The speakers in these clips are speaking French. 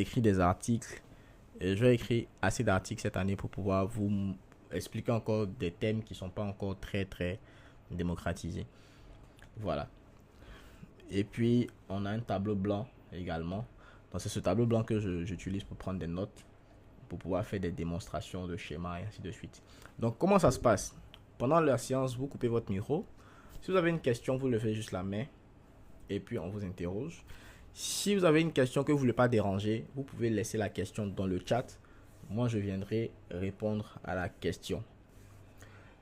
J'écris des articles. Et je vais écrire assez d'articles cette année pour pouvoir vous expliquer encore des thèmes qui ne sont pas encore très très démocratisés. Voilà. Et puis, on a un tableau blanc également. Donc, c'est ce tableau blanc que j'utilise pour prendre des notes, pour pouvoir faire des démonstrations de schémas et ainsi de suite. Donc, comment ça se passe? Pendant la séance, vous coupez votre micro. Si vous avez une question, vous levez juste la main et puis on vous interroge. Si vous avez une question que vous ne voulez pas déranger, vous pouvez laisser la question dans le chat. Moi, je viendrai répondre à la question.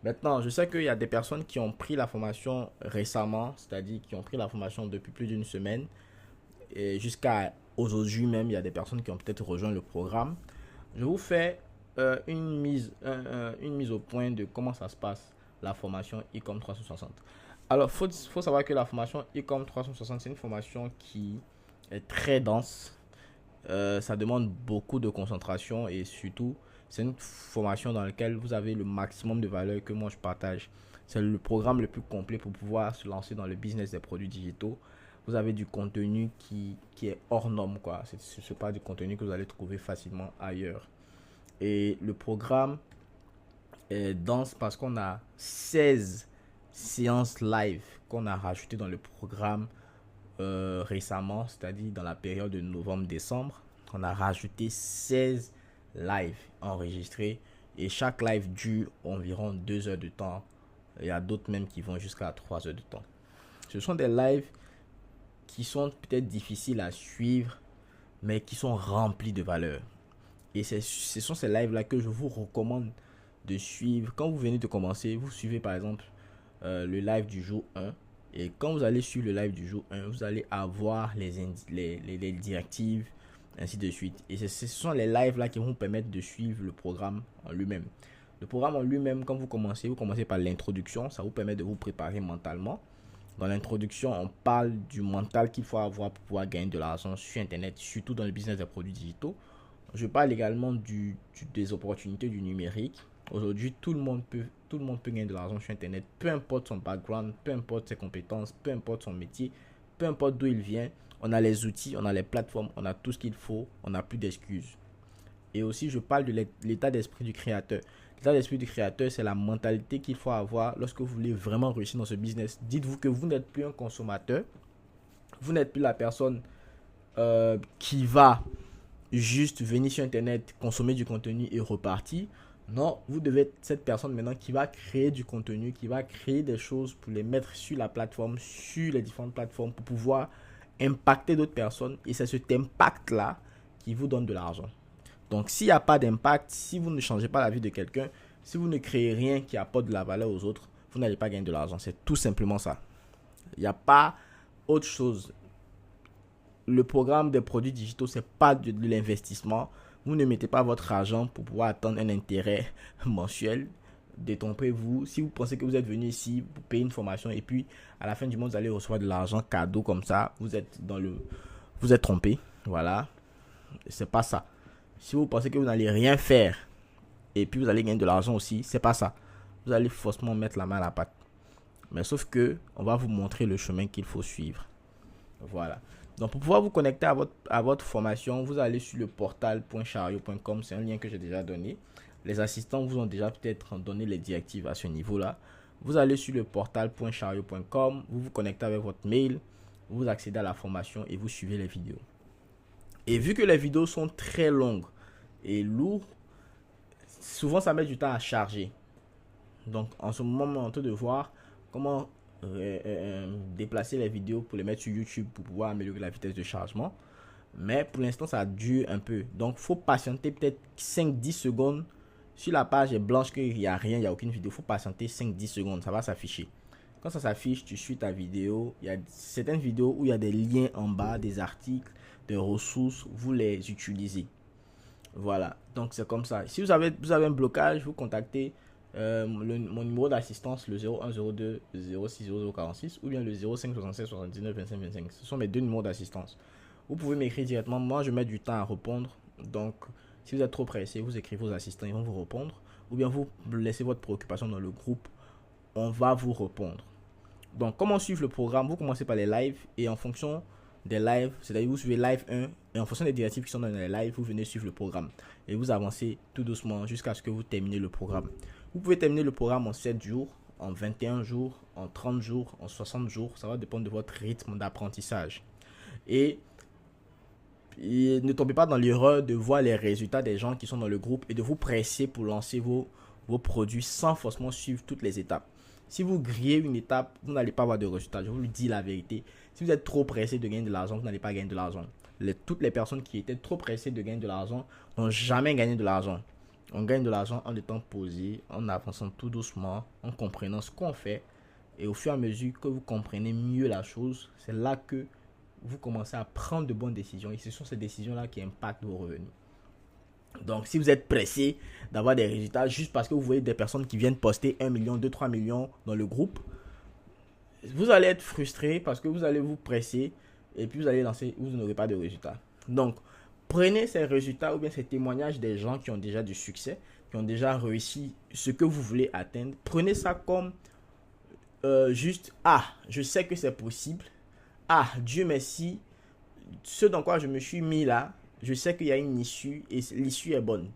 Maintenant, je sais qu'il y a des personnes qui ont pris la formation récemment, c'est-à-dire qui ont pris la formation depuis plus d'une semaine. Et jusqu'à aujourd'hui même, il y a des personnes qui ont peut-être rejoint le programme. Je vous fais une mise au point de comment ça se passe, la formation Ecom 360. Alors, il faut savoir que la formation Ecom 360, c'est une formation qui est très dense. Ça demande beaucoup de concentration et surtout, c'est une formation dans laquelle vous avez le maximum de valeur que moi je partage. C'est le programme le plus complet pour pouvoir se lancer dans le business des produits digitaux. Vous avez du contenu qui est hors norme, quoi. Ce n'est pas du contenu que vous allez trouver facilement ailleurs. Et le programme est dense parce qu'on a 16 séances live qu'on a rajoutées dans le programme récemment, c'est-à-dire dans la période de novembre-décembre. On a rajouté 16 lives enregistrés et chaque live dure environ 2 heures de temps. Il y a d'autres même qui vont jusqu'à 3 heures de temps. Ce sont des lives qui sont peut-être difficiles à suivre, mais qui sont remplis de valeur. Et ce sont ces lives-là que je vous recommande de suivre. Quand vous venez de commencer, vous suivez par exemple le live du jour 1. Et quand vous allez suivre le live du jour 1, vous allez avoir les directives, ainsi de suite. Et ce sont les lives-là qui vont vous permettre de suivre le programme en lui-même. Le programme en lui-même, quand vous commencez par l'introduction. Ça vous permet de vous préparer mentalement. Dans l'introduction, on parle du mental qu'il faut avoir pour pouvoir gagner de l'argent sur Internet, surtout dans le business des produits digitaux. Je parle également des opportunités du numérique. Aujourd'hui, tout le monde peut gagner de l'argent sur Internet, peu importe son background, peu importe ses compétences, peu importe son métier, peu importe d'où il vient. On a les outils, on a les plateformes, on a tout ce qu'il faut, on n'a plus d'excuses. Et aussi, je parle de l'état d'esprit du créateur. L'état d'esprit du créateur, c'est la mentalité qu'il faut avoir lorsque vous voulez vraiment réussir dans ce business. Dites-vous que vous n'êtes plus un consommateur, vous n'êtes plus la personne qui va juste venir sur Internet, consommer du contenu et repartir. Non, vous devez être cette personne maintenant qui va créer du contenu, qui va créer des choses pour les mettre sur la plateforme, sur les différentes plateformes pour pouvoir impacter d'autres personnes. Et c'est cet impact-là qui vous donne de l'argent. Donc, s'il n'y a pas d'impact, si vous ne changez pas la vie de quelqu'un, si vous ne créez rien qui apporte de la valeur aux autres, vous n'allez pas gagner de l'argent. C'est tout simplement ça. Il n'y a pas autre chose. Le programme des produits digitaux, ce n'est pas de l'investissement. Vous ne mettez pas votre argent pour pouvoir attendre un intérêt mensuel. Détrompez-vous. Si vous pensez que vous êtes venu ici pour payer une formation et puis à la fin du mois, vous allez recevoir de l'argent cadeau comme ça, vous êtes trompé. Voilà. C'est pas ça. Si vous pensez que vous n'allez rien faire et puis vous allez gagner de l'argent aussi, c'est pas ça. Vous allez forcément mettre la main à la pâte. Mais sauf que on va vous montrer le chemin qu'il faut suivre. Voilà. Donc pour pouvoir vous connecter à votre formation, vous allez sur le portal.chariot.com. C'est un lien que j'ai déjà donné. Les assistants vous ont déjà peut-être donné les directives à ce niveau-là. Vous allez sur le portal.chariot.com. Vous vous connectez avec votre mail. Vous accédez à la formation et vous suivez les vidéos. Et vu que les vidéos sont très longues et lourdes, souvent ça met du temps à charger. Donc en ce moment, on est en train de voir comment déplacer les vidéos pour les mettre sur YouTube pour pouvoir améliorer la vitesse de chargement. Mais pour l'instant, ça dure un peu. Donc, il faut patienter peut-être 5-10 secondes. Si la page est blanche, qu'il n'y a rien, il n'y a aucune vidéo, il faut patienter 5-10 secondes. Ça va s'afficher. Quand ça s'affiche, tu suis ta vidéo. Il y a certaines vidéos où il y a des liens en bas, des articles, des ressources. Vous les utilisez. Voilà. Donc, c'est comme ça. Si vous avez un blocage, vous contactez mon numéro d'assistance, le 0102 06 0046 ou bien le 05 76 79 25 25. Ce sont mes deux numéros d'assistance. Vous pouvez m'écrire directement. Moi, je mets du temps à répondre. Donc, si vous êtes trop pressé, vous écrivez aux assistants, ils vont vous répondre. Ou bien vous laissez votre préoccupation dans le groupe. On va vous répondre. Donc, comment suivre le programme? Vous commencez par les lives et en fonction des lives, c'est-à-dire vous suivez live 1 et en fonction des directives qui sont dans les lives, vous venez suivre le programme et vous avancez tout doucement jusqu'à ce que vous terminez le programme. Vous pouvez terminer le programme en 7 jours, en 21 jours, en 30 jours, en 60 jours, ça va dépendre de votre rythme d'apprentissage. Et ne tombez pas dans l'erreur de voir les résultats des gens qui sont dans le groupe et de vous presser pour lancer vos produits sans forcément suivre toutes les étapes. Si vous grillez une étape, vous n'allez pas avoir de résultat. Je vous le dis la vérité. Si vous êtes trop pressé de gagner de l'argent, vous n'allez pas gagner de l'argent. Toutes les personnes qui étaient trop pressées de gagner de l'argent n'ont jamais gagné de l'argent. On gagne de l'argent en étant posé, en avançant tout doucement, en comprenant ce qu'on fait. Et au fur et à mesure que vous comprenez mieux la chose, c'est là que vous commencez à prendre de bonnes décisions. Et ce sont ces décisions-là qui impactent vos revenus. Donc, si vous êtes pressé d'avoir des résultats juste parce que vous voyez des personnes qui viennent poster 1 million, 2, 3 millions dans le groupe, vous allez être frustré parce que vous allez vous presser et puis vous allez lancer, vous n'aurez pas de résultats. Donc, prenez ces résultats ou bien ces témoignages des gens qui ont déjà du succès, qui ont déjà réussi ce que vous voulez atteindre. Prenez ça comme juste, je sais que c'est possible. Dieu merci, ce dans quoi je me suis mis là, je sais qu'il y a une issue et l'issue est bonne.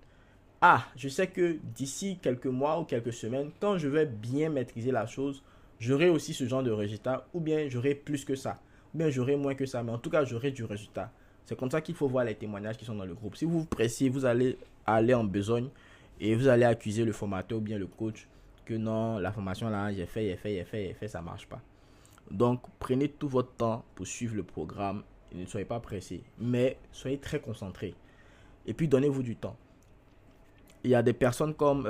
Je sais que d'ici quelques mois ou quelques semaines, quand je vais bien maîtriser la chose, j'aurai aussi ce genre de résultat, ou bien j'aurai plus que ça, ou bien j'aurai moins que ça, mais en tout cas j'aurai du résultat. C'est comme ça qu'il faut voir les témoignages qui sont dans le groupe. Si vous vous pressez, vous allez aller en besogne et vous allez accuser le formateur ou bien le coach que non, la formation là, j'ai fait, ça marche pas. Donc prenez tout votre temps pour suivre le programme et ne soyez pas pressé, mais soyez très concentré et puis donnez-vous du temps. Il y a des personnes comme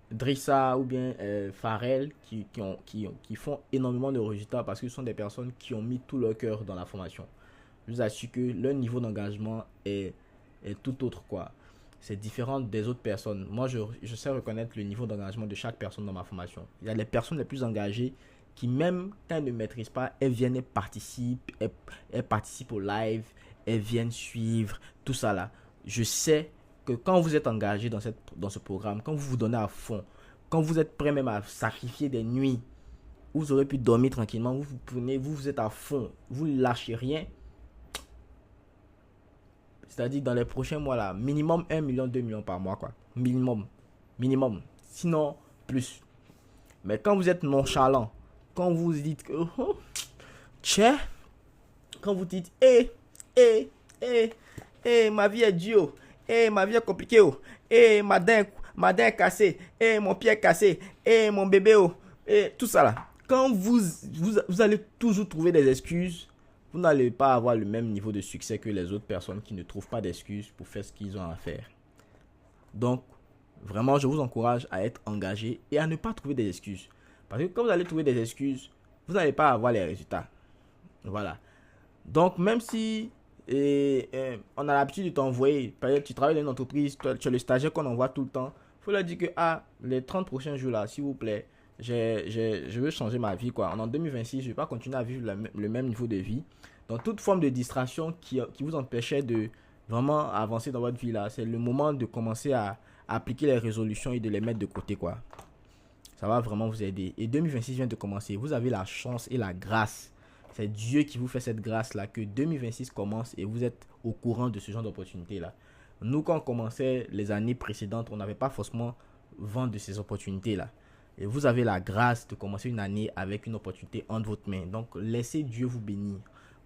Drissa ou bien Pharrell qui font énormément de résultats parce que ce sont des personnes qui ont mis tout leur cœur dans la formation. Je vous assure que leur niveau d'engagement est tout autre quoi. C'est différent des autres personnes. Moi, je sais reconnaître le niveau d'engagement de chaque personne dans ma formation. Il y a les personnes les plus engagées qui, même quand elles ne maîtrisent pas, elles viennent, elles participent au live, elles viennent suivre, tout ça là. Je sais que quand vous êtes engagé dans ce programme, quand vous vous donnez à fond, quand vous êtes prêt même à sacrifier des nuits, où vous aurez pu dormir tranquillement, vous êtes à fond, vous ne lâchez rien. C'est-à-dire dans les prochains mois là, minimum 1 million, 2 millions par mois quoi. Minimum. Sinon, plus. Mais quand vous êtes nonchalant, quand vous dites que quand vous dites ma vie est dure, ma vie est compliquée, ma dent est cassée, mon pied est cassé, mon bébé, tout ça là. Quand vous allez toujours trouver des excuses, vous n'allez pas avoir le même niveau de succès que les autres personnes qui ne trouvent pas d'excuses pour faire ce qu'ils ont à faire. Donc, vraiment, je vous encourage à être engagé et à ne pas trouver des excuses. Parce que quand vous allez trouver des excuses, vous n'allez pas avoir les résultats. Voilà. Donc, même si on a l'habitude de t'envoyer, par exemple, tu travailles dans une entreprise, tu es le stagiaire qu'on envoie tout le temps, il faut leur dire que les 30 prochains jours là, s'il vous plaît, je veux changer ma vie quoi. En 2026, je ne vais pas continuer à vivre le même niveau de vie. Donc toute forme de distraction qui vous empêchait de vraiment avancer dans votre vie là, c'est le moment de commencer à appliquer les résolutions et de les mettre de côté quoi. Ça va vraiment vous aider. Et 2026 vient de commencer. Vous avez la chance et la grâce. C'est Dieu qui vous fait cette grâce là que 2026 commence et vous êtes au courant de ce genre d'opportunités là. Nous quand on commençait les années précédentes, on n'avait pas forcément vent de ces opportunités là. Et vous avez la grâce de commencer une année avec une opportunité entre votre main. Donc, laissez Dieu vous bénir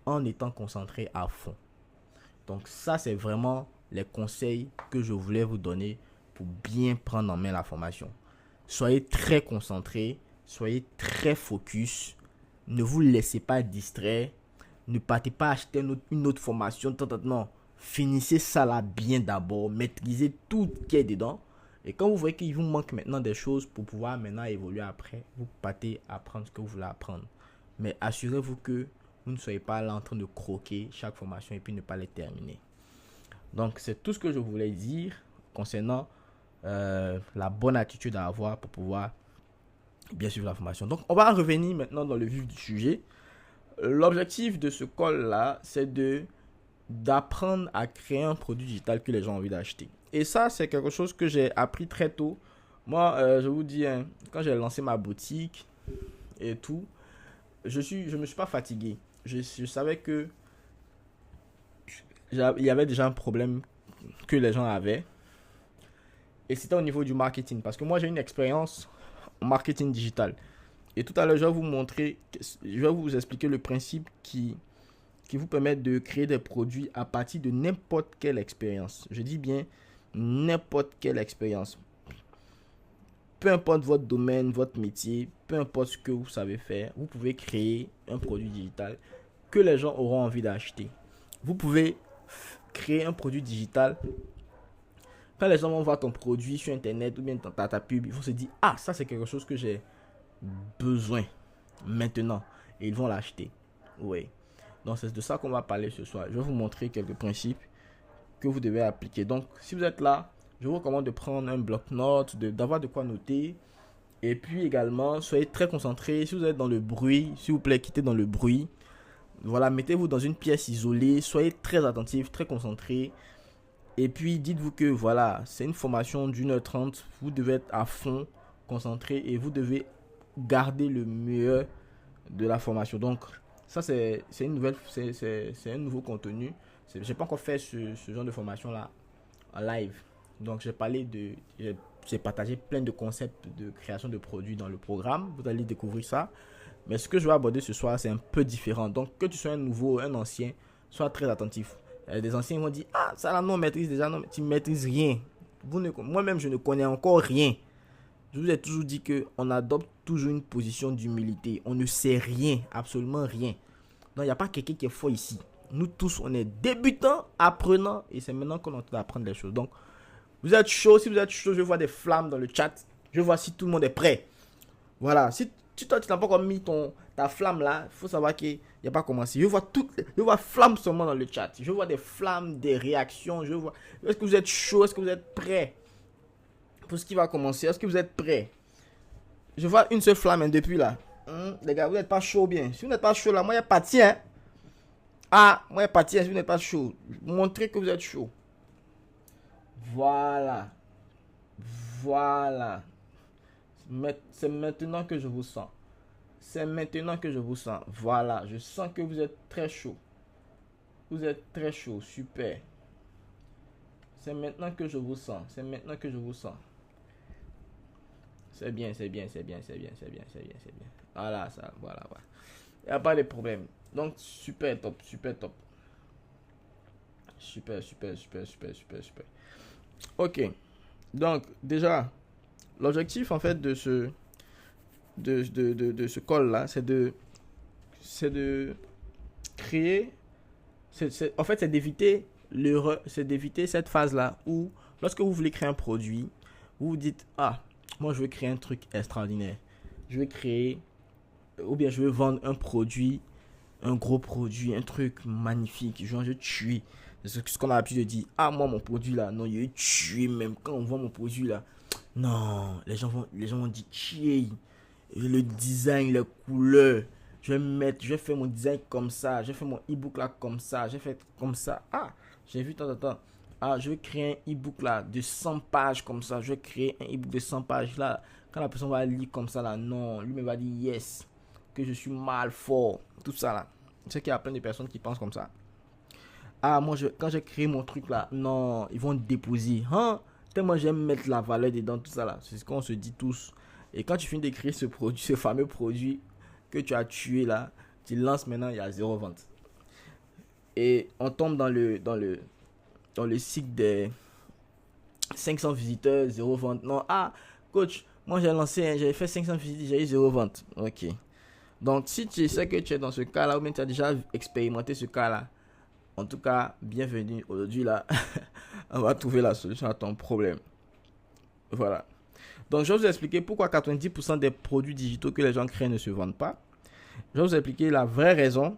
en étant concentré à fond. Donc, ça, c'est vraiment les conseils que je voulais vous donner pour bien prendre en main la formation. Soyez très concentré, soyez très focus. Ne vous laissez pas distraire. Ne partez pas acheter une autre formation. Non, finissez ça là bien d'abord. Maîtrisez tout ce qui est dedans. Et quand vous voyez qu'il vous manque maintenant des choses pour pouvoir maintenant évoluer après, vous partez apprendre ce que vous voulez apprendre. Mais assurez-vous que vous ne soyez pas là en train de croquer chaque formation et puis ne pas les terminer. Donc, c'est tout ce que je voulais dire concernant la bonne attitude à avoir pour pouvoir bien suivre la formation. Donc, on va revenir maintenant dans le vif du sujet. L'objectif de ce call-là, c'est d'apprendre à créer un produit digital que les gens ont envie d'acheter. Et ça, c'est quelque chose que j'ai appris très tôt. Moi, je vous dis, quand j'ai lancé ma boutique et tout, je me suis pas fatigué. je savais que il y avait déjà un problème que les gens avaient. Et c'était au niveau du marketing. Parce que moi, j'ai une expérience en marketing digital. Et tout à l'heure, je vais vous montrer, je vais vous expliquer le principe qui vous permet de créer des produits à partir de n'importe quelle expérience. Je dis bien n'importe quelle expérience. Peu importe votre domaine, votre métier, peu importe ce que vous savez faire, vous pouvez créer un produit digital que les gens auront envie d'acheter. Vous pouvez créer un produit digital. Quand les gens vont voir ton produit sur internet ou bien ta pub, ils vont se dire, ah, ça c'est quelque chose que j'ai besoin maintenant. Et ils vont l'acheter. Oui. Donc c'est de ça qu'on va parler ce soir. Je vais vous montrer quelques principes que vous devez appliquer. Donc si vous êtes là, je vous recommande de prendre un bloc-notes, d'avoir de quoi noter. Et puis également, soyez très concentrés. Si vous êtes dans le bruit, s'il vous plaît, quittez dans le bruit. Voilà, mettez-vous dans une pièce isolée. Soyez très attentifs, très concentrés. Et puis dites-vous que voilà, c'est une formation d'1h30. Vous devez être à fond, concentré. Et vous devez garder le meilleur de la formation. Donc ça c'est une nouvelle, c'est un nouveau contenu. J'ai pas encore fait ce genre de formation là en live. Donc j'ai partagé plein de concepts de création de produits dans le programme. Vous allez découvrir ça. Mais ce que je vais aborder ce soir, c'est un peu différent. Donc que tu sois un nouveau, un ancien, sois très attentif. Des anciens vont dire, ah ça là non maîtrise déjà, non tu maîtrises rien. Moi-même je ne connais encore rien. Je vous ai toujours dit qu'on adopte toujours une position d'humilité. On ne sait rien, absolument rien. Donc il n'y a pas quelqu'un qui est fort ici. Nous tous, on est débutants, apprenants, et c'est maintenant qu'on est en train d'apprendre les choses. Donc, vous êtes chaud. Si vous êtes chaud, je vois des flammes dans le chat. Je vois si tout le monde est prêt. Voilà. Si toi, tu n'as pas encore mis ta flamme là, il faut savoir qu'il n'y a pas commencé. Je vois flammes seulement dans le chat. Je vois des flammes, des réactions. Est-ce que vous êtes chaud? Est-ce que vous êtes prêt pour ce qui va commencer? Est-ce que vous êtes prêt? Je vois une seule flamme depuis là. Les gars, vous n'êtes pas chaud bien. Si vous n'êtes pas chaud là, moi, il n'y a pas de tien. Ah, moi, il n'y a pas de tien si vous n'êtes pas chaud. Montrez que vous êtes chaud. Voilà. Voilà. C'est maintenant que je vous sens. C'est maintenant que je vous sens. Voilà. Je sens que vous êtes très chaud. Vous êtes très chaud. Super. C'est maintenant que je vous sens. C'est maintenant que je vous sens. C'est bien, c'est bien, c'est bien, c'est bien, c'est bien, c'est bien, c'est bien. Voilà, ça, voilà, voilà. Il n'y a pas de problème. Donc, super top, super top. Super, super, super, super, super, super. Ok. Donc, déjà, l'objectif, en fait, de ce call-là, c'est de créer... en fait, c'est d'éviter l'erreur, c'est d'éviter cette phase-là où, lorsque vous voulez créer un produit, vous vous dites, ah, moi, je veux créer un truc extraordinaire. Je veux créer, ou bien je veux vendre un produit, un gros produit, un truc magnifique. Genre, je tue. C'est ce qu'on a l'habitude de dire. Ah, moi, mon produit là, non, il est tué même. Quand on vend mon produit là, non, les gens vont dire tuer. Le design, les couleurs. Je vais faire mon design comme ça. Je vais faire mon e-book là comme ça. Je vais faire comme ça. Ah, j'ai vu tant de temps. Ah, je vais créer un e-book là de 100 pages comme ça. Je vais créer un e-book de 100 pages là. Quand la personne va lire comme ça là, non, lui me va dire yes, que je suis mal fort. Tout ça là. Je sais qu'il y a plein de personnes qui pensent comme ça. Ah, moi, quand j'ai créé mon truc là, non, ils vont déposer. Hein? Tellement j'aime mettre la valeur dedans, tout ça là. C'est ce qu'on se dit tous. Et quand tu finis d'écrire ce produit, ce fameux produit que tu as tué là, tu lances maintenant, il y a 0 vente. Et on tombe dans le cycle des 500 visiteurs, 0 vente. Non, ah, coach, moi j'ai lancé, j'ai fait 500 visites, j'ai eu 0 vente. Ok. Donc, si tu sais que tu es dans ce cas-là, ou bien tu as déjà expérimenté ce cas-là, en tout cas, bienvenue. Aujourd'hui, là, on va trouver la solution à ton problème. Voilà. Donc, je vais vous expliquer pourquoi 90% des produits digitaux que les gens créent ne se vendent pas. Je vais vous expliquer la vraie raison.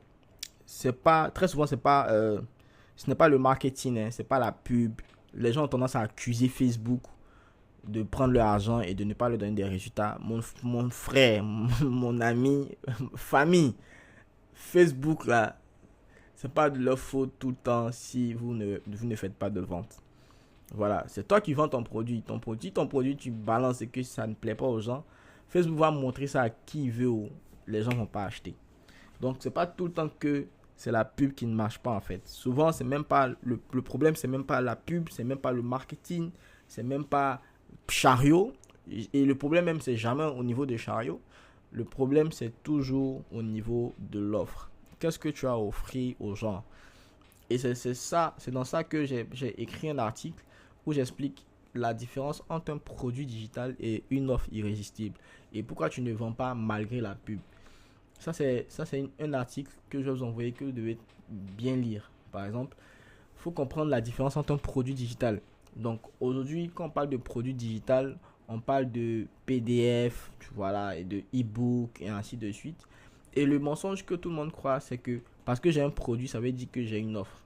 Très souvent, ce n'est pas le marketing, hein, c'est pas la pub. Les gens ont tendance à accuser Facebook de prendre leur argent et de ne pas leur donner des résultats. Mon frère, mon ami, famille, Facebook là, c'est pas de leur faute tout le temps si vous ne faites pas de vente. Voilà, c'est toi qui vends ton produit, tu balances et que ça ne plaît pas aux gens. Facebook va montrer ça à qui il veut ou les gens vont pas acheter. Donc, c'est pas tout le temps que c'est la pub qui ne marche pas en fait. Souvent, c'est même pas le problème, c'est même pas la pub, c'est même pas le marketing, c'est même pas chariot. Et le problème même, c'est jamais au niveau des chariots. Le problème, c'est toujours au niveau de l'offre. Qu'est-ce que tu as offert aux gens? Et c'est dans ça que j'ai écrit un article où j'explique la différence entre un produit digital et une offre irrésistible. Et pourquoi tu ne vends pas malgré la pub. Ça c'est un article que je vais vous envoyer que vous devez bien lire. Par exemple, il faut comprendre la différence entre un produit digital. Donc aujourd'hui, quand on parle de produit digital, on parle de PDF, voilà, et de e-book et ainsi de suite. Et le mensonge que tout le monde croit, c'est que parce que j'ai un produit, ça veut dire que j'ai une offre.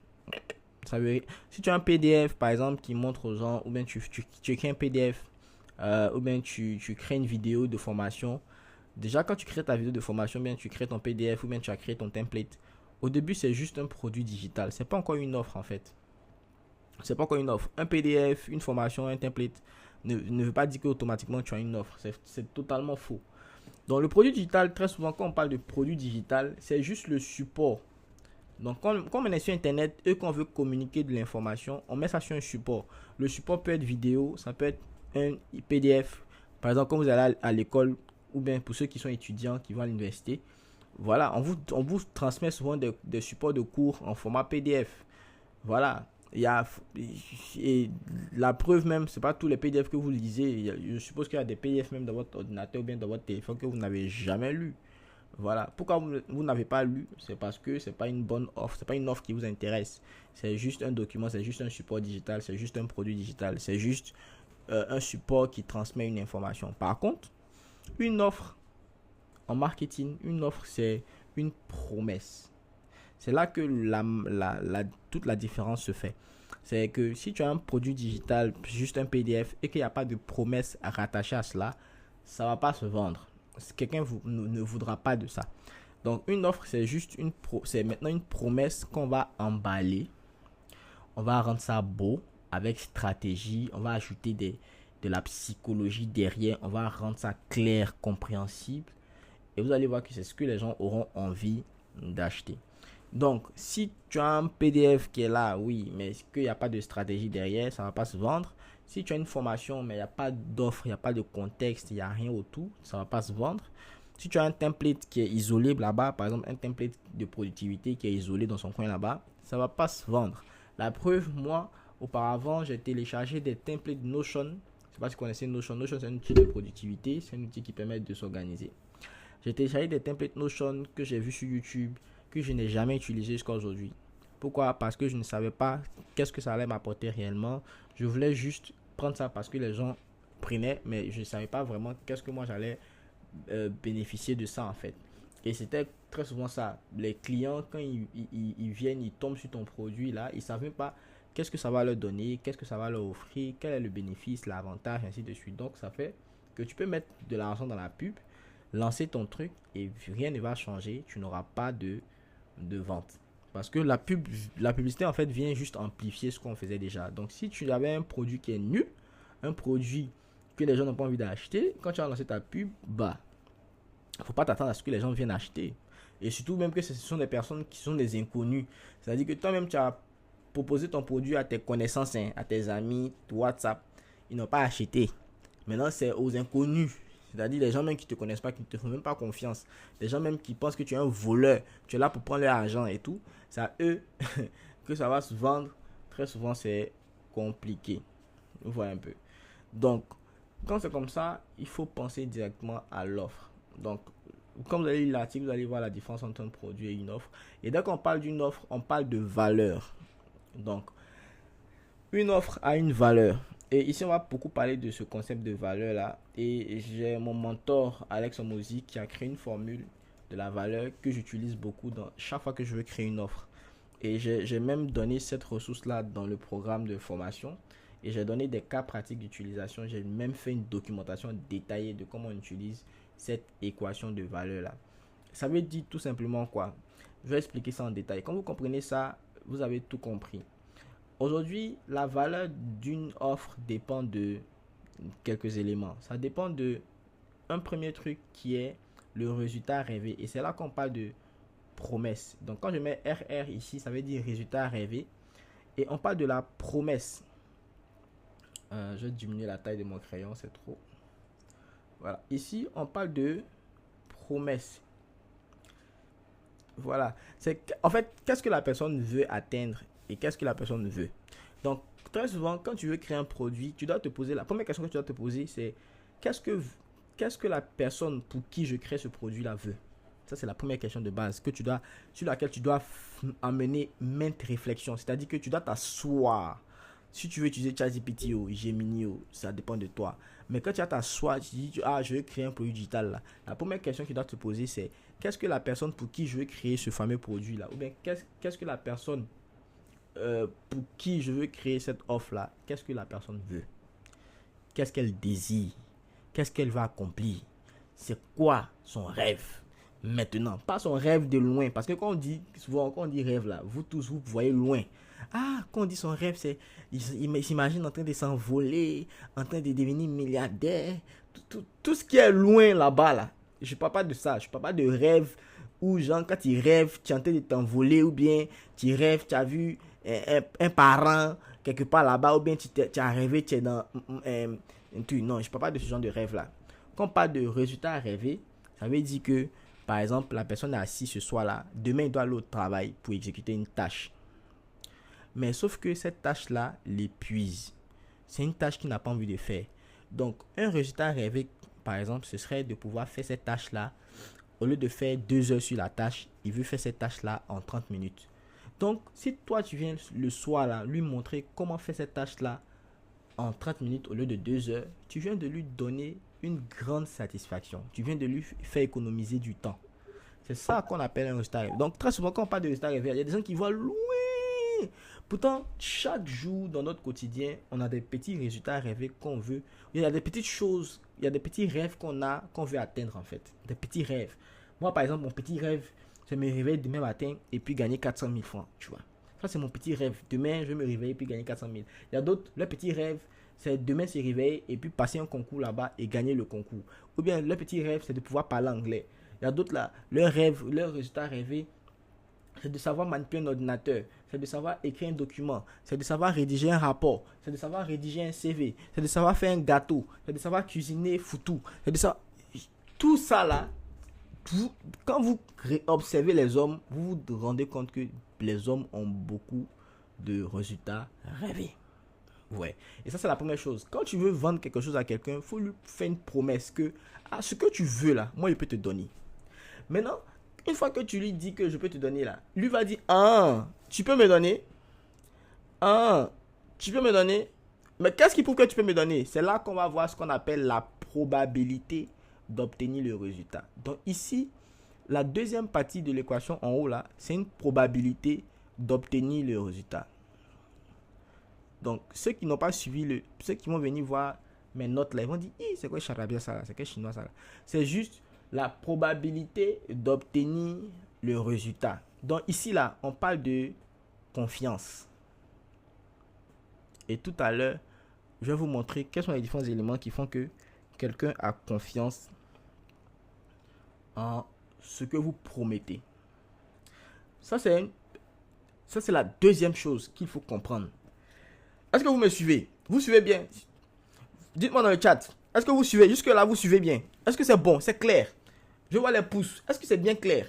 Si tu as un PDF, par exemple, qui montre aux gens, ou bien tu écris un PDF, ou bien tu crées une vidéo de formation. Déjà, quand tu crées ta vidéo de formation, bien tu crées ton PDF, ou bien tu as créé ton template. Au début, c'est juste un produit digital. C'est pas encore une offre, en fait. C'est pas encore une offre. Un PDF, une formation, un template ne veut pas dire qu'automatiquement tu as une offre. C'est totalement faux. Donc, le produit digital, très souvent, quand on parle de produit digital, c'est juste le support. Donc, quand on est sur Internet et qu'on veut communiquer de l'information, on met ça sur un support. Le support peut être vidéo, ça peut être un PDF. Par exemple, quand vous allez à l'école, ou bien pour ceux qui sont étudiants, qui vont à l'université, voilà, on vous transmet souvent des supports de cours en format PDF. Voilà. Et la preuve même, c'est pas tous les PDF que vous lisez. Je suppose qu'il y a des PDF même dans votre ordinateur ou bien dans votre téléphone que vous n'avez jamais lu. Voilà. Pourquoi vous n'avez pas lu? C'est parce que c'est pas une bonne offre. C'est pas une offre qui vous intéresse. C'est juste un document, c'est juste un support digital, c'est juste un produit digital, c'est juste un support qui transmet une information. Par contre, une offre en marketing, une offre, c'est une promesse. C'est là que toute la différence se fait. C'est que si tu as un produit digital, juste un PDF, et qu'il n'y a pas de promesse rattachée à cela, ça ne va pas se vendre. Quelqu'un ne voudra pas de ça. Donc une offre, c'est maintenant une promesse qu'on va emballer. On va rendre ça beau avec stratégie. On va ajouter de la psychologie derrière. On va rendre ça clair, compréhensible. Et vous allez voir que c'est ce que les gens auront envie d'acheter. Donc, si tu as un PDF qui est là, oui, mais qu'il n'y a pas de stratégie derrière, ça ne va pas se vendre. Si tu as une formation, mais il n'y a pas d'offre, il n'y a pas de contexte, il n'y a rien autour, ça ne va pas se vendre. Si tu as un template qui est isolé là-bas, par exemple un template de productivité qui est isolé dans son coin là-bas, ça ne va pas se vendre. La preuve, moi, auparavant, j'ai téléchargé des templates Notion. Je ne sais pas si vous connaissez Notion. Notion, c'est un outil de productivité, c'est un outil qui permet de s'organiser. J'ai téléchargé des templates Notion que j'ai vus sur YouTube, que je n'ai jamais utilisé jusqu'à aujourd'hui. Pourquoi? Parce que je ne savais pas qu'est-ce que ça allait m'apporter réellement. Je voulais juste prendre ça parce que les gens prenaient, mais je ne savais pas vraiment qu'est-ce que moi j'allais bénéficier de ça en fait. Et c'était très souvent ça. Les clients, quand ils viennent, ils tombent sur ton produit là, ils ne savent même pas qu'est-ce que ça va leur donner, qu'est-ce que ça va leur offrir, quel est le bénéfice, l'avantage, ainsi de suite. Donc ça fait que tu peux mettre de l'argent dans la pub, lancer ton truc et rien ne va changer. Tu n'auras pas de vente. Parce que la publicité en fait vient juste amplifier ce qu'on faisait déjà. Donc si tu avais un produit qui est nul, un produit que les gens n'ont pas envie d'acheter, quand tu as lancé ta pub, faut pas t'attendre à ce que les gens viennent acheter. Et surtout même que ce sont des personnes qui sont des inconnus. C'est-à-dire que toi-même tu as proposé ton produit à tes connaissances, à tes amis, WhatsApp, ils n'ont pas acheté. Maintenant c'est aux inconnus. C'est-à-dire les gens même qui ne te connaissent pas, qui ne te font même pas confiance. Les gens même qui pensent que tu es un voleur. Tu es là pour prendre leur argent et tout. C'est à eux que ça va se vendre. Très souvent, c'est compliqué. Vous voyez un peu. Donc, quand c'est comme ça, il faut penser directement à l'offre. Donc, comme vous allez lire l'article, vous allez voir la différence entre un produit et une offre. Et dès qu'on parle d'une offre, on parle de valeur. Donc, une offre a une valeur. Et ici, on va beaucoup parler de ce concept de valeur là. Et j'ai mon mentor, Alex Omozi, qui a créé une formule de la valeur que j'utilise beaucoup dans chaque fois que je veux créer une offre. Et j'ai même donné cette ressource là dans le programme de formation. Et j'ai donné des cas pratiques d'utilisation. J'ai même fait une documentation détaillée de comment on utilise cette équation de valeur là. Ça veut dire tout simplement quoi? Je vais expliquer ça en détail. Quand vous comprenez ça, vous avez tout compris. Aujourd'hui, la valeur d'une offre dépend de quelques éléments. Ça dépend de un premier truc qui est le résultat rêvé. Et c'est là qu'on parle de promesse. Donc quand je mets RR ici, ça veut dire résultat rêvé. Et on parle de la promesse. Je vais diminuer la taille de mon crayon, c'est trop. Voilà. Ici, on parle de promesse. Voilà. En fait, qu'est-ce que la personne veut atteindre et qu'est-ce que la personne veut. Donc, très souvent, quand tu veux créer un produit, tu dois te poser, la première question que tu dois te poser, c'est qu'est-ce que la personne pour qui je crée ce produit-là veut. Ça, c'est la première question de base sur laquelle tu dois amener maintes réflexions. C'est-à-dire que tu dois t'asseoir. Si tu veux utiliser ChatGPT ou Gemini, ça dépend de toi. Mais quand tu as t'asseoir, tu dis, je veux créer un produit digital. Là. La première question que tu dois te poser, c'est qu'est-ce que la personne pour qui je veux créer ce fameux produit-là? Ou bien, qu'est-ce que la personne pour qui je veux créer cette offre-là, qu'est-ce que la personne veut? Qu'est-ce qu'elle désire? Qu'est-ce qu'elle va accomplir? C'est quoi son rêve? Maintenant, pas son rêve de loin, parce que quand on dit rêve là, vous tous vous voyez loin. Quand on dit son rêve, c'est il s'imagine en train de s'envoler, en train de devenir milliardaire, tout ce qui est loin là-bas là. Je parle pas de ça, je parle pas de rêve où genre quand tu rêves, tu es en train de t'envoler, ou bien tu rêves, tu as vu un parent quelque part là-bas, ou bien tu as rêvé, tu es dans non, je parle pas de ce genre de rêve là. Quand on parle de résultat rêvé, ça veut dire que par exemple, la personne est assise ce soir-là, demain il doit aller au travail pour exécuter une tâche. Mais sauf que cette tâche-là l'épuise. C'est une tâche qu'il n'a pas envie de faire. Donc, un résultat rêvé, par exemple, ce serait de pouvoir faire cette tâche-là. Au lieu de faire 2 heures sur la tâche, il veut faire cette tâche-là en 30 minutes. Donc, si toi, tu viens le soir-là, lui montrer comment faire cette tâche-là en 30 minutes au lieu de 2 heures, tu viens de lui donner une grande satisfaction. Tu viens de lui faire économiser du temps. C'est ça qu'on appelle un résultat rêvé. Donc, très souvent, quand on parle de résultat rêvé, il y a des gens qui voient loin. Pourtant, chaque jour dans notre quotidien, on a des petits résultats rêvés qu'on veut. Il y a des petites choses, il y a des petits rêves qu'on veut atteindre en fait. Des petits rêves. Moi, par exemple, mon petit rêve, c'est me réveiller demain matin et puis gagner 400 000 francs, tu vois. Ça, c'est mon petit rêve. Demain, je vais me réveiller et puis gagner 400 000. Il y a d'autres, le petit rêve, c'est demain se réveiller et puis passer un concours là-bas et gagner le concours. Ou bien, le petit rêve, c'est de pouvoir parler anglais. Il y a d'autres là, leur rêve, leur résultat rêvé, c'est de savoir manipuler un ordinateur, c'est de savoir écrire un document, c'est de savoir rédiger un rapport, c'est de savoir rédiger un CV, c'est de savoir faire un gâteau, c'est de savoir cuisiner foutou, c'est de savoir... Tout ça là, quand vous observez les hommes, vous vous rendez compte que les hommes ont beaucoup de résultats rêvés. Ouais. Et ça, c'est la première chose. Quand tu veux vendre quelque chose à quelqu'un, il faut lui faire une promesse que ce que tu veux là, moi, je peux te donner. Maintenant, une fois que tu lui dis que je peux te donner là, lui va dire tu peux me donner. Tu peux me donner. Mais qu'est-ce qui prouve que tu peux me donner? C'est là qu'on va voir ce qu'on appelle la probabilité d'obtenir le résultat. Donc ici, la deuxième partie de l'équation en haut là, c'est une probabilité d'obtenir le résultat. Donc ceux qui n'ont pas suivi ceux qui vont venir voir mes notes là, ils vont dire c'est quoi charabia ça là, c'est quoi chinois ça là. C'est juste la probabilité d'obtenir le résultat. Donc ici là, on parle de confiance. Et tout à l'heure, je vais vous montrer quels sont les différents éléments qui font que quelqu'un a confiance en ce que vous promettez. Ça c'est la deuxième chose qu'il faut comprendre. Est-ce que vous me suivez? Vous suivez bien? Dites-moi dans le chat. Est-ce que vous suivez? Jusque là, vous suivez bien? Est-ce que c'est bon? C'est clair? Je vois les pouces. Est-ce que c'est bien clair?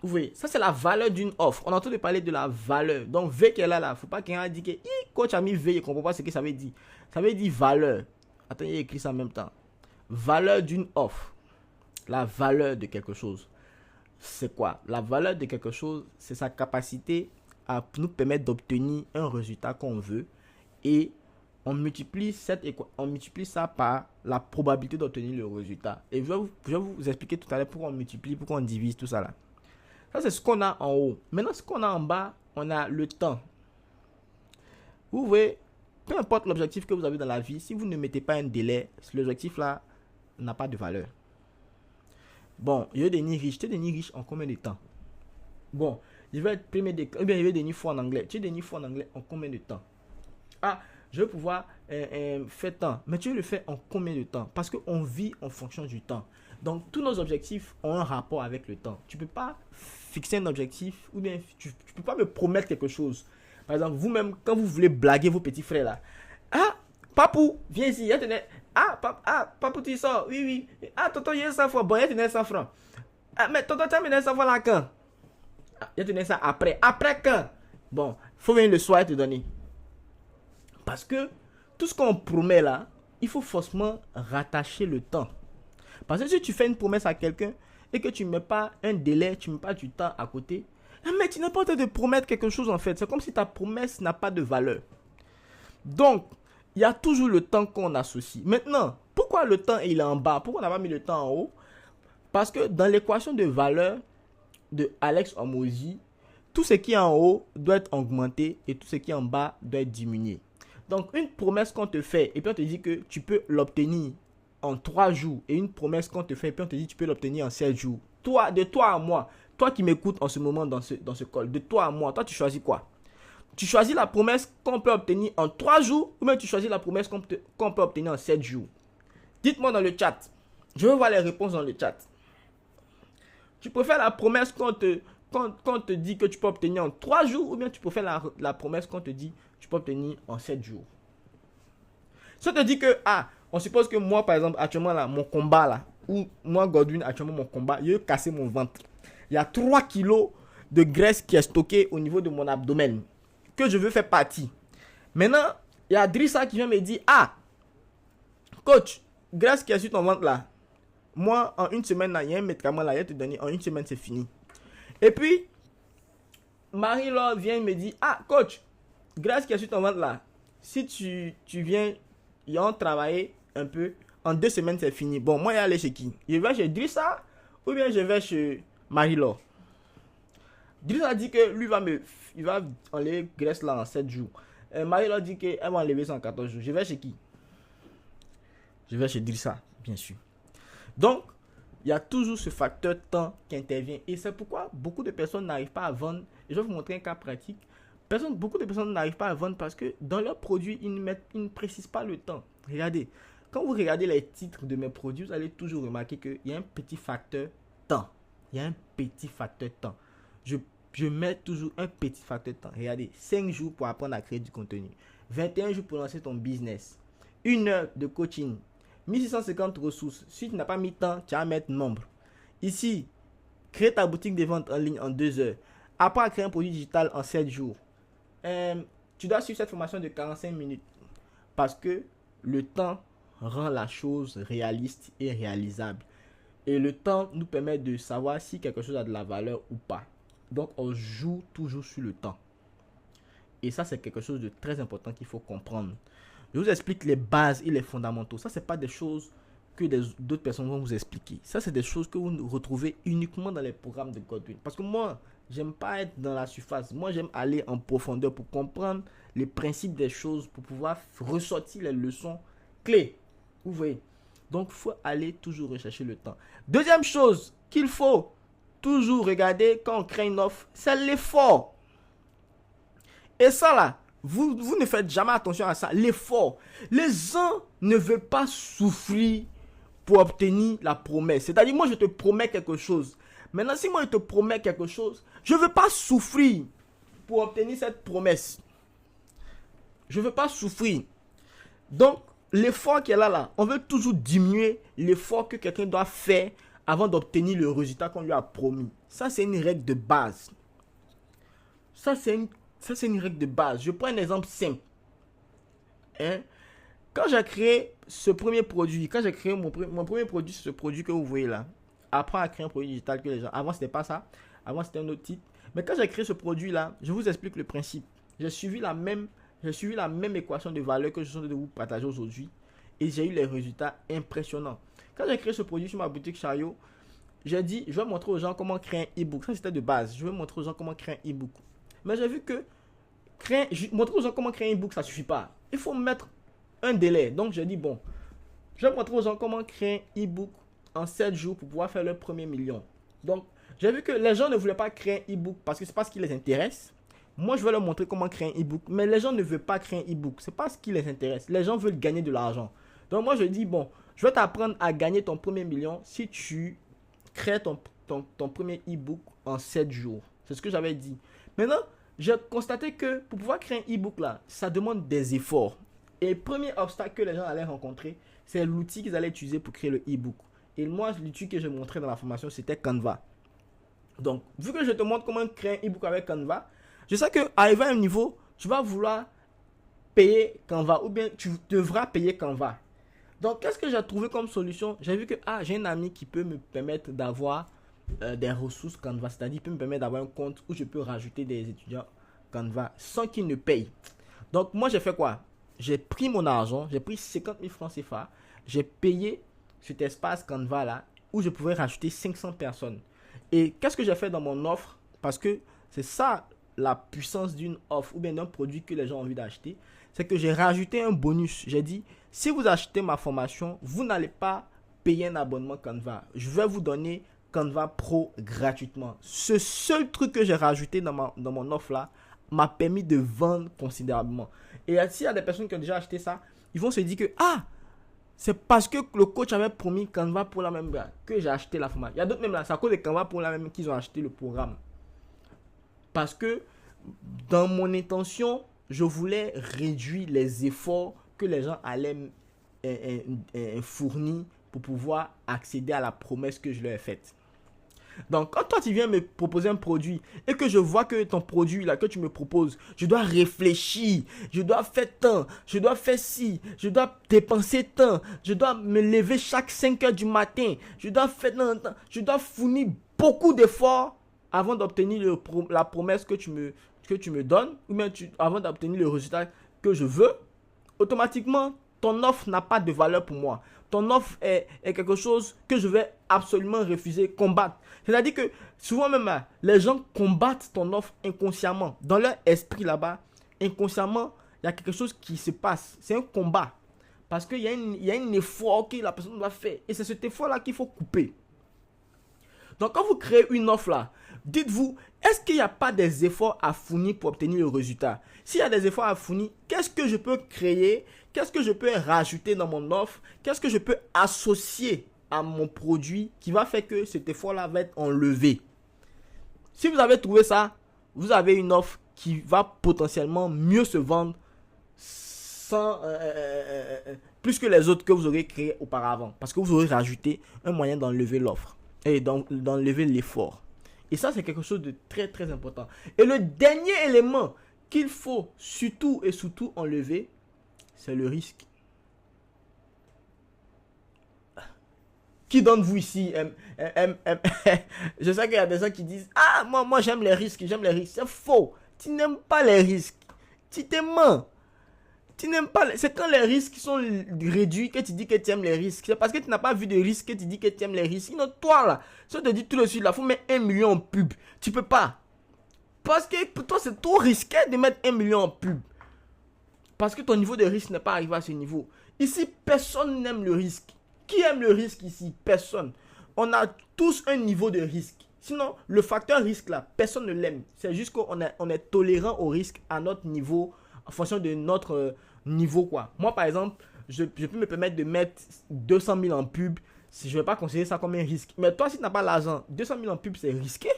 Vous voyez, ça c'est la valeur d'une offre. On est en train de parler de la valeur. Donc V qui est là, il ne faut pas qu'il y ait un dit que coach a mis V, il ne comprend pas ce que ça veut dire. Ça veut dire valeur. Attends, il a écrit ça en même temps. Valeur d'une offre. La valeur de quelque chose. C'est quoi? La valeur de quelque chose, c'est sa capacité à nous permettre d'obtenir un résultat qu'on veut. Et on multiplie ça par la probabilité d'obtenir le résultat. Et je vais vous expliquer tout à l'heure pourquoi on multiplie, pourquoi on divise tout ça là. Ça, c'est ce qu'on a en haut. Maintenant, ce qu'on a en bas, on a le temps. Vous voyez, peu importe l'objectif que vous avez dans la vie, si vous ne mettez pas un délai, l'objectif là n'a pas de valeur. Bon, je vais devenir riche. Tu es devenu riche en combien de temps? Bon, je vais être premier de... je vais devenir fort en anglais. Tu es devenu fort en anglais en combien de temps? Je vais pouvoir faire temps. Mais tu veux le faire en combien de temps? Parce qu'on vit en fonction du temps. Donc, tous nos objectifs ont un rapport avec le temps. Tu ne peux pas fixer un objectif ou bien tu ne peux pas me promettre quelque chose. Par exemple, vous-même, quand vous voulez blaguer vos petits frères là. Ah, papou, viens ici. Papou, tu sors. Oui. Ah, tonton, il y a 100 francs. Bon, il y a 100 francs. Ah, mais tonton, tu as mis 100 francs là quand? Il y a ça après. Après quand? Bon, il faut venir le soir et te donner. Parce que tout ce qu'on promet là, il faut forcément rattacher le temps. Parce que si tu fais une promesse à quelqu'un et que tu ne mets pas un délai, tu ne mets pas du temps à côté, mais tu n'es pas en train de promettre quelque chose en fait. C'est comme si ta promesse n'a pas de valeur. Donc, il y a toujours le temps qu'on associe. Maintenant, pourquoi le temps il est en bas? Pourquoi on n'a pas mis le temps en haut? Parce que dans l'équation de valeur de Alex Hormozi, tout ce qui est en haut doit être augmenté et tout ce qui est en bas doit être diminué. Donc, une promesse qu'on te fait et puis on te dit que tu peux l'obtenir en 3 jours et une promesse qu'on te fait et puis on te dit que tu peux l'obtenir en 7 jours. Toi, de toi à moi, toi qui m'écoutes en ce moment dans ce call, de toi à moi, toi tu choisis quoi? Tu choisis la promesse qu'on peut obtenir en 3 jours ou bien tu choisis la promesse qu'on peut obtenir en 7 jours? Dites-moi dans le chat. Je veux voir les réponses dans le chat. Tu préfères la promesse qu'on te dit que tu peux obtenir en 3 jours ou bien tu préfères la promesse qu'on te dit que tu peux obtenir en 7 jours? Si on te dit que, on suppose que moi, par exemple, actuellement, là, mon combat, là, ou moi, Godwin, actuellement, mon combat, il a cassé mon ventre. Il y a 3 kilos de graisse qui est stockée au niveau de mon abdomen, que je veux faire partie. Maintenant, il y a Drissa qui vient me dire, coach, graisse qui est sur ton ventre, là, moi, en une semaine, là, il y a un médicament, là, il va te donner, en une semaine, c'est fini. Et puis, Marie-Laure vient me dire, coach, graisse qui est sur ton ventre, là, si tu viens, ils ont travaillé un peu. En 2 semaines, c'est fini. Bon, moi, il y a aller chez qui? Je vais chez Drissa ou bien je vais chez Marie-Laure? Drissa dit que lui il va enlever graisse là en 7 jours. Marie-Laure dit qu'elle va enlever ça en 14 jours. Je vais chez qui? Je vais chez Drissa, bien sûr. Donc, il y a toujours ce facteur temps qui intervient. Et c'est pourquoi beaucoup de personnes n'arrivent pas à vendre. Et je vais vous montrer un cas pratique. Beaucoup de personnes n'arrivent pas à vendre parce que dans leurs produits, ils ne précisent pas le temps. Regardez, quand vous regardez les titres de mes produits, vous allez toujours remarquer qu'il y a un petit facteur temps. Il y a un petit facteur temps. Je mets toujours un petit facteur temps. Regardez, 5 jours pour apprendre à créer du contenu. 21 jours pour lancer ton business. 1 heure de coaching. 1650 ressources. Si tu n'as pas mis temps, tu vas mettre nombre. Ici, créer ta boutique de vente en ligne en 2 heures. Apprends à créer un produit digital en 7 jours. Tu dois suivre cette formation de 45 minutes. Parce que le temps rend la chose réaliste et réalisable. Et le temps nous permet de savoir si quelque chose a de la valeur ou pas. Donc, on joue toujours sur le temps. Et ça, c'est quelque chose de très important qu'il faut comprendre. Je vous explique les bases et les fondamentaux. Ça, ce n'est pas des choses que d'autres personnes vont vous expliquer. Ça, c'est des choses que vous retrouvez uniquement dans les programmes de Godwin. Parce que moi, j'aime pas être dans la surface. Moi, j'aime aller en profondeur pour comprendre les principes des choses, pour pouvoir ressortir les leçons clés. Vous voyez? Donc, il faut aller toujours rechercher le temps. Deuxième chose qu'il faut toujours regarder quand on crée une offre, c'est l'effort. Et ça là, vous ne faites jamais attention à ça. L'effort. Les gens ne veulent pas souffrir pour obtenir la promesse. C'est-à-dire, moi, je te promets quelque chose. Maintenant, si moi, je te promets quelque chose, je ne veux pas souffrir pour obtenir cette promesse. Je ne veux pas souffrir. Donc, l'effort qui est là, on veut toujours diminuer l'effort que quelqu'un doit faire avant d'obtenir le résultat qu'on lui a promis. Ça, c'est une règle de base. Ça, c'est une règle de base. Je prends un exemple simple. Quand j'ai créé ce premier produit, quand j'ai créé mon premier produit, c'est ce produit que vous voyez là. Apprends à créer un produit digital que les gens... Avant, c'était pas ça. Avant, c'était un autre titre. Mais quand j'ai créé ce produit là, je vous explique le principe. J'ai suivi la même équation de valeur que je suis en train de vous partager aujourd'hui. Et j'ai eu les résultats impressionnants. Quand j'ai créé ce produit sur ma boutique Chariot, j'ai dit, je vais montrer aux gens comment créer un e-book. Ça, c'était de base. Je vais montrer aux gens comment créer un e-book. Mais j'ai vu que montrer aux gens comment créer un e-book, ça ne suffit pas. Il faut mettre un délai. Donc, j'ai dit, bon, je vais montrer aux gens comment créer un e-book en 7 jours pour pouvoir faire leur premier million. Donc, j'ai vu que les gens ne voulaient pas créer un e-book parce que ce n'est pas ce qui les intéresse. Moi, je vais leur montrer comment créer un e-book. Mais les gens ne veulent pas créer un e-book. Ce n'est pas ce qui les intéresse. Les gens veulent gagner de l'argent. Donc, moi, je dis, bon, Je vais t'apprendre à gagner ton premier million si tu crées ton premier e-book en 7 jours. C'est ce que j'avais dit. Maintenant, j'ai constaté que pour pouvoir créer un e-book là, ça demande des efforts. Et le premier obstacle que les gens allaient rencontrer, c'est l'outil qu'ils allaient utiliser pour créer le e-book. Et moi, l'outil que je montrais dans la formation, c'était Canva. Donc, vu que je te montre comment créer un e-book avec Canva, je sais qu'arrivé à un niveau, tu vas vouloir payer Canva ou bien tu devras payer Canva. Donc, qu'est-ce que j'ai trouvé comme solution? J'ai vu que j'ai un ami qui peut me permettre d'avoir des ressources Canva, c'est-à-dire peut me permettre d'avoir un compte où je peux rajouter des étudiants Canva sans qu'ils ne payent. Donc, moi, j'ai fait quoi? J'ai pris mon argent, j'ai pris 50 000 francs CFA, j'ai payé cet espace Canva là où je pouvais rajouter 500 personnes. Et qu'est-ce que j'ai fait dans mon offre? Parce que c'est ça la puissance d'une offre ou bien d'un produit que les gens ont envie d'acheter. C'est que j'ai rajouté un bonus. J'ai dit, si vous achetez ma formation, vous n'allez pas payer un abonnement Canva. Je vais vous donner Canva Pro gratuitement. Ce seul truc que j'ai rajouté dans mon offre là m'a permis de vendre considérablement. Et s'il y a des personnes qui ont déjà acheté ça, ils vont se dire que c'est parce que le coach avait promis Canva pour la même que j'ai acheté la formation. Il y a d'autres même là, c'est à cause de Canva pour la même qu'ils ont acheté le programme. Parce que dans mon intention, je voulais réduire les efforts que les gens allaient fournir pour pouvoir accéder à la promesse que je leur ai faite. Donc, quand toi, tu viens me proposer un produit et que je vois que ton produit, là, que tu me proposes, je dois réfléchir, je dois faire tant, je dois faire ci, je dois dépenser tant, je dois me lever chaque 5 heures du matin, je dois fournir beaucoup d'efforts avant d'obtenir la promesse que tu me donnes, ou bien avant d'obtenir le résultat que je veux, automatiquement, ton offre n'a pas de valeur pour moi. Ton offre est quelque chose que je vais absolument refuser, combattre. C'est-à-dire que souvent même, les gens combattent ton offre inconsciemment. Dans leur esprit là-bas, inconsciemment, il y a quelque chose qui se passe. C'est un combat. Parce qu'il y a un effort que la personne doit faire. Et c'est cet effort-là qu'il faut couper. Donc quand vous créez une offre là, dites-vous, est-ce qu'il n'y a pas des efforts à fournir pour obtenir le résultat? S'il y a des efforts à fournir, qu'est-ce que je peux créer? Qu'est-ce que je peux rajouter dans mon offre? Qu'est-ce que je peux associer à mon produit qui va faire que cet effort-là va être enlevé? Si vous avez trouvé ça, vous avez une offre qui va potentiellement mieux se vendre plus que les autres que vous aurez créées auparavant. Parce que vous aurez rajouté un moyen d'enlever l'offre et d'enlever l'effort. Et ça, c'est quelque chose de très très important. Et le dernier élément qu'il faut surtout enlever, c'est le risque. Qui d'entre vous ici je sais qu'il y a des gens qui disent moi j'aime les risques. C'est faux. Tu n'aimes pas les risques. Tu te mens. Tu n'aimes pas. C'est quand les risques sont réduits que tu dis que tu aimes les risques. C'est parce que tu n'as pas vu de risques que tu dis que tu aimes les risques. Sinon, toi là, si on te dit tout de suite, là, il faut mettre 1 million en pub. Tu peux pas. Parce que pour toi, c'est trop risqué de mettre 1 million en pub. Parce que ton niveau de risque n'est pas arrivé à ce niveau. Ici, personne n'aime le risque. Qui aime le risque ici? Personne. On a tous un niveau de risque. Sinon, le facteur risque là, personne ne l'aime. C'est juste qu'on est tolérant au risque à notre niveau, en fonction de notre niveau quoi. Moi par exemple, je peux me permettre de mettre 200 000 en pub. Si je ne vais pas considérer ça comme un risque. Mais toi, si tu n'as pas l'argent, 200 000 en pub, c'est risqué.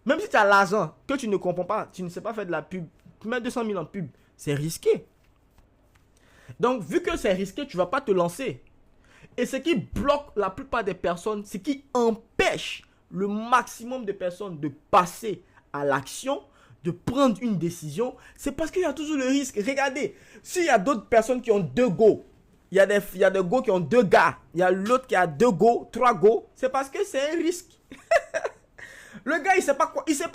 Même si tu as l'argent, que tu ne comprends pas, tu ne sais pas faire de la pub, tu mets 200 000 en pub, c'est risqué. Donc, vu que c'est risqué, tu ne vas pas te lancer. Et ce qui bloque la plupart des personnes, ce qui empêche le maximum de personnes de passer à l'action, de prendre une décision, c'est parce qu'il y a toujours le risque. Regardez, s'il y a d'autres personnes qui ont 2 go, il y a des go qui ont 2 gars, il y a l'autre qui a 2 go, 3 go, c'est parce que c'est un risque. Le gars, il sait pas quoi, il sait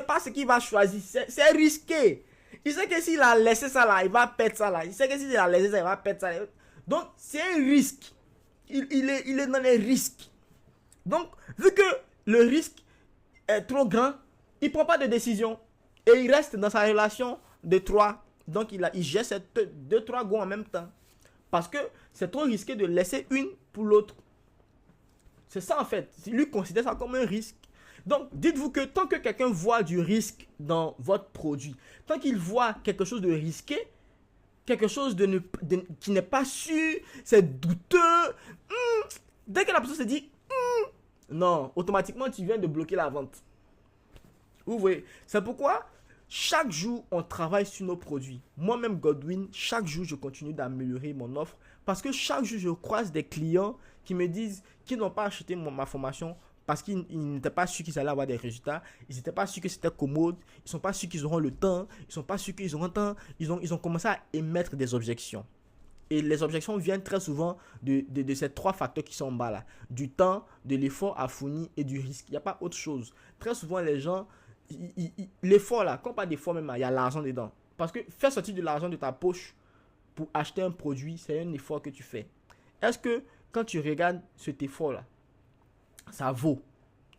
pas ce qu'il va choisir, c'est risqué. Il sait que s'il a laissé ça là, il va perdre ça là. Il sait que s'il a laissé ça, il va perdre ça là. Donc, c'est un risque. Il est dans les risques. Donc, vu que le risque est trop grand, il ne prend pas de décision. Et il reste dans sa relation de 3. Donc, il gère ces 2-3 go en même temps. Parce que c'est trop risqué de laisser une pour l'autre. C'est ça en fait. Lui considère ça comme un risque. Donc, dites-vous que tant que quelqu'un voit du risque dans votre produit, tant qu'il voit quelque chose de risqué, quelque chose qui n'est pas sûr, c'est douteux. Dès que la personne se dit non, automatiquement tu viens de bloquer la vente. Vous voyez, c'est pourquoi chaque jour on travaille sur nos produits. Moi-même Godwin, chaque jour je continue d'améliorer mon offre parce que chaque jour je croise des clients qui me disent qu'ils n'ont pas acheté ma formation parce qu'ils n'étaient pas sûrs qu'ils allaient avoir des résultats, ils n'étaient pas sûrs que c'était commode, ils ne sont pas sûrs qu'ils auront le temps, ils ne sont pas sûrs qu'ils auront le temps, ils ont commencé à émettre des objections. Et les objections viennent très souvent de ces 3 facteurs qui sont en bas là. Du temps, de l'effort à fournir et du risque. Il n'y a pas autre chose. Très souvent les gens, l'effort là, quand on parle d'effort même, il y a l'argent dedans. Parce que faire sortir de l'argent de ta poche pour acheter un produit, c'est un effort que tu fais. Est-ce que quand tu regardes cet effort là, ça vaut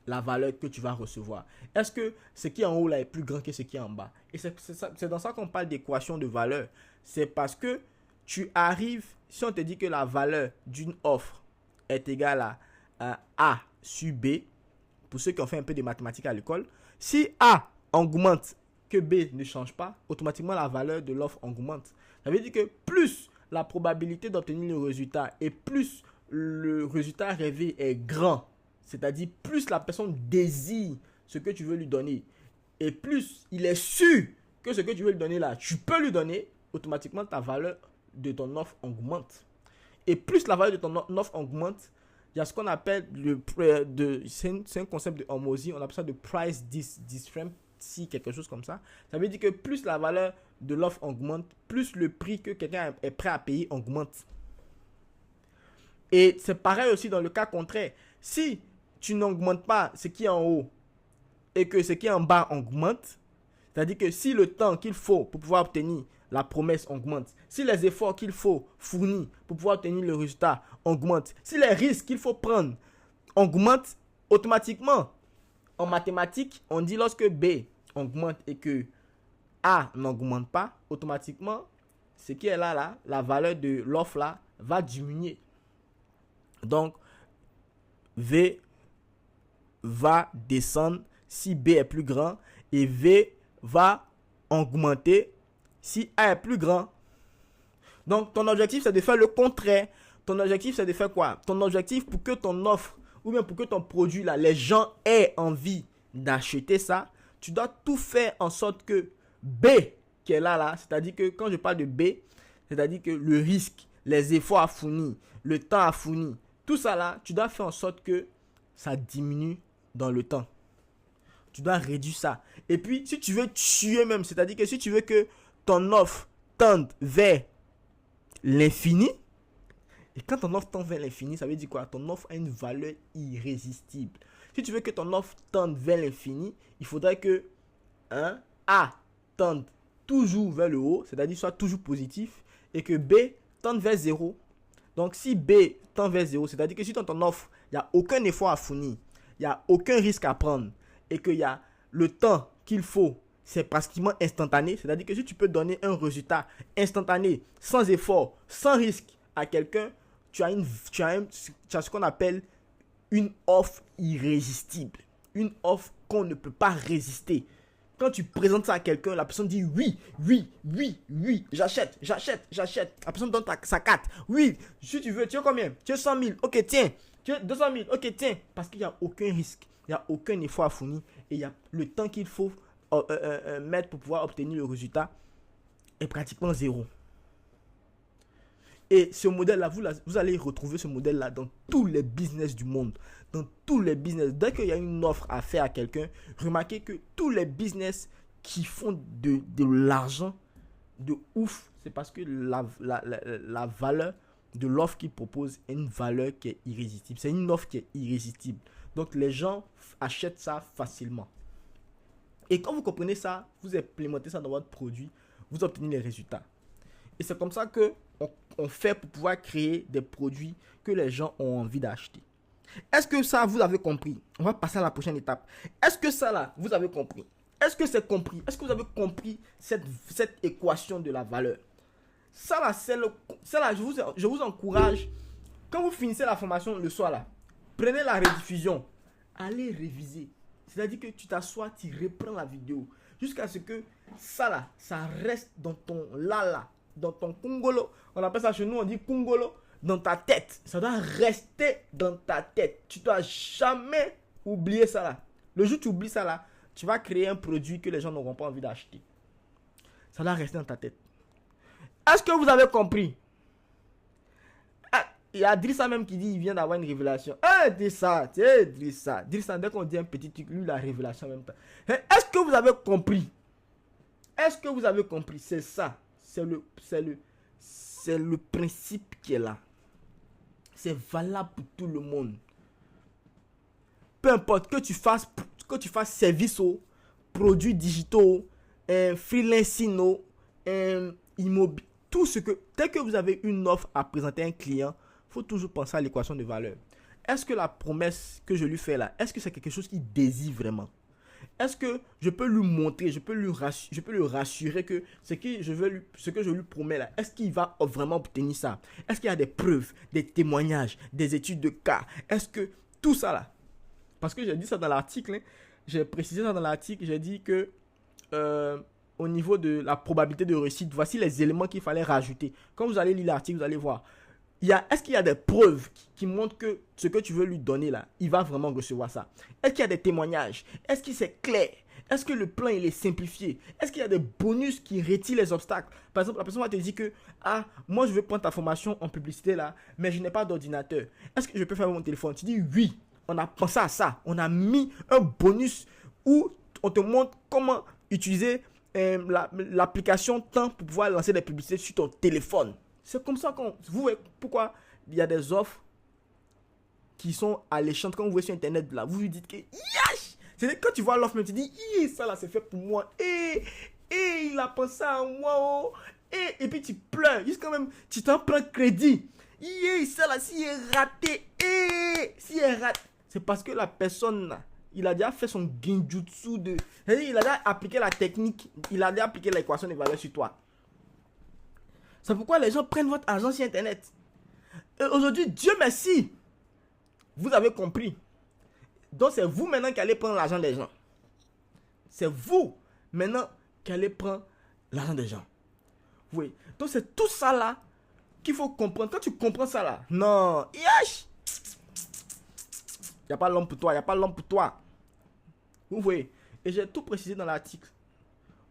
la valeur que tu vas recevoir? Est-ce que ce qui est en haut là est plus grand que ce qui est en bas? Et c'est dans ça qu'on parle d'équation de valeur. C'est parce que tu arrives, si on te dit que la valeur d'une offre est égale à A sur B, pour ceux qui ont fait un peu de mathématiques à l'école, si A augmente que B ne change pas, automatiquement la valeur de l'offre augmente. Ça veut dire que plus la probabilité d'obtenir le résultat et plus le résultat rêvé est grand, c'est-à-dire plus la personne désire ce que tu veux lui donner et plus il est sûr que ce que tu veux lui donner là, tu peux lui donner, automatiquement ta valeur de ton offre augmente. Et plus la valeur de ton offre augmente, il y a ce qu'on appelle c'est un concept de Hormozy, on appelle ça de price discrepancy, quelque chose comme ça. Ça veut dire que plus la valeur de l'offre augmente, plus le prix que quelqu'un est prêt à payer augmente. Et c'est pareil aussi dans le cas contraire. Si tu n'augmentes pas ce qui est en haut et que ce qui est en bas augmente, c'est-à-dire que si le temps qu'il faut pour pouvoir obtenir la promesse augmente, si les efforts qu'il faut fournir pour pouvoir obtenir le résultat augmentent, si les risques qu'il faut prendre augmentent, automatiquement, en mathématiques, on dit lorsque B augmente et que A n'augmente pas, automatiquement, ce qui est là, la valeur de l'offre là, va diminuer. Donc, V va descendre si B est plus grand et V va augmenter si A est plus grand. Donc, ton objectif, c'est de faire le contraire. Ton objectif, c'est de faire quoi? Ton objectif, pour que ton offre ou bien pour que ton produit, là, les gens aient envie d'acheter ça, tu dois tout faire en sorte que B, qui est là, c'est-à-dire que quand je parle de B, c'est-à-dire que le risque, les efforts à fournir, le temps à fournir, tout ça là, tu dois faire en sorte que ça diminue dans le temps. Tu dois réduire ça. Et puis, si tu veux tuer même, c'est-à-dire que si tu veux que ton offre tende vers l'infini, et quand ton offre tend vers l'infini, ça veut dire quoi? Ton offre a une valeur irrésistible. Si tu veux que ton offre tende vers l'infini, il faudrait que A tende toujours vers le haut, c'est-à-dire soit toujours positif, et que B tende vers 0. Donc, si B tend vers 0, c'est-à-dire que si dans ton offre, il n'y a aucun effort à fournir, il n'y a aucun risque à prendre, et qu'il y a le temps qu'il faut, c'est pratiquement instantané. C'est-à-dire que si tu peux donner un résultat instantané, sans effort, sans risque à quelqu'un, tu as ce qu'on appelle une offre irrésistible. Une offre qu'on ne peut pas résister. Quand tu présentes ça à quelqu'un, la personne dit oui, j'achète. La personne donne sa carte. Oui, si tu veux, tu veux combien? Tu veux 100 000, ok, tiens. Tu veux 200 000, ok, tiens. Parce qu'il n'y a aucun risque, il n'y a aucun effort à fournir et il y a le temps qu'il faut mettre pour pouvoir obtenir le résultat est pratiquement 0. Et ce modèle-là, vous allez retrouver ce modèle-là dans tous les business du monde. Dans tous les business. Dès qu'il y a une offre à faire à quelqu'un, remarquez que tous les business qui font de l'argent de ouf, c'est parce que la valeur de l'offre qu'ils proposent est une valeur qui est irrésistible. C'est une offre qui est irrésistible. Donc les gens achètent ça facilement. Et quand vous comprenez ça, vous implémentez ça dans votre produit, vous obtenez les résultats. Et c'est comme ça que on fait pour pouvoir créer des produits que les gens ont envie d'acheter. Est-ce que ça, vous avez compris? On va passer à la prochaine étape. Est-ce que ça, là, vous avez compris? Est-ce que c'est compris? Est-ce que vous avez compris cette équation de la valeur? Ça, là, je vous encourage. Quand vous finissez la formation le soir, là, prenez la rediffusion. Allez réviser. C'est-à-dire que tu t'assois, tu reprends la vidéo. Jusqu'à ce que ça, là, ça reste dans ton là, dans ton Congolo. On appelle ça chez nous, on dit Congolo. Dans ta tête. Ça doit rester dans ta tête. Tu dois jamais oublier ça là. Le jour où tu oublies ça là, tu vas créer un produit que les gens n'auront pas envie d'acheter. Ça doit rester dans ta tête. Est-ce que vous avez compris? Il y a Drissa même qui dit qu'il vient d'avoir une révélation. Drissa, Drissa, dès qu'on dit un petit truc, lui, la révélation en même temps. Est-ce que vous avez compris? Est-ce que vous avez compris? C'est ça. C'est le principe qui est là. C'est valable pour tout le monde. Peu importe que tu fasses service aux produits digitaux, freelancing, immobilier, tout ce que, dès que vous avez une offre à présenter à un client, il faut toujours penser à l'équation de valeur. Est-ce que la promesse que je lui fais là, est-ce que c'est quelque chose qu'il désire vraiment? Est-ce que je peux lui montrer, je peux lui rassurer que ce que je lui promets là, est-ce qu'il va vraiment obtenir ça? Est-ce qu'il y a des preuves, des témoignages, des études de cas? Est-ce que tout ça là, parce que j'ai dit ça dans l'article, hein, j'ai précisé ça dans l'article, j'ai dit que au niveau de la probabilité de réussite, voici les éléments qu'il fallait rajouter. Quand vous allez lire l'article, vous allez voir. Est-ce qu'il y a des preuves qui montrent que ce que tu veux lui donner là, il va vraiment recevoir ça? Est-ce qu'il y a des témoignages? Est-ce que c'est clair? Est-ce que le plan il est simplifié? Est-ce qu'il y a des bonus qui retirent les obstacles? Par exemple, la personne va te dire que moi je veux prendre ta formation en publicité là, mais je n'ai pas d'ordinateur. Est-ce que je peux faire mon téléphone? Tu dis oui. On a pensé à ça. On a mis un bonus où on te montre comment utiliser l'application temps pour pouvoir lancer des publicités sur ton téléphone. C'est comme ça qu'on... Vous voyez pourquoi il y a des offres qui sont alléchantes. Quand vous voyez sur internet là, vous lui dites que yash! C'est quand tu vois l'offre, tu dis ça là c'est fait pour moi. Il a pensé à moi. Oh. Et puis tu pleures. Jusqu'à même, tu t'en prends crédit. Ça là, s'il est raté. S'il est raté. C'est parce que la personne là, il a déjà fait son genjutsu de... Il a déjà appliqué la technique. Il a déjà appliqué l'équation de valeur sur toi. C'est pourquoi les gens prennent votre argent sur internet. Et aujourd'hui, Dieu merci, vous avez compris. Donc c'est vous maintenant qui allez prendre l'argent des gens. C'est vous maintenant qui allez prendre l'argent des gens. Oui. Donc c'est tout ça là qu'il faut comprendre. Quand tu comprends ça là, non, yash, il n'y a pas l'homme pour toi, il n'y a pas l'homme pour toi. Vous voyez. Et j'ai tout précisé dans l'article.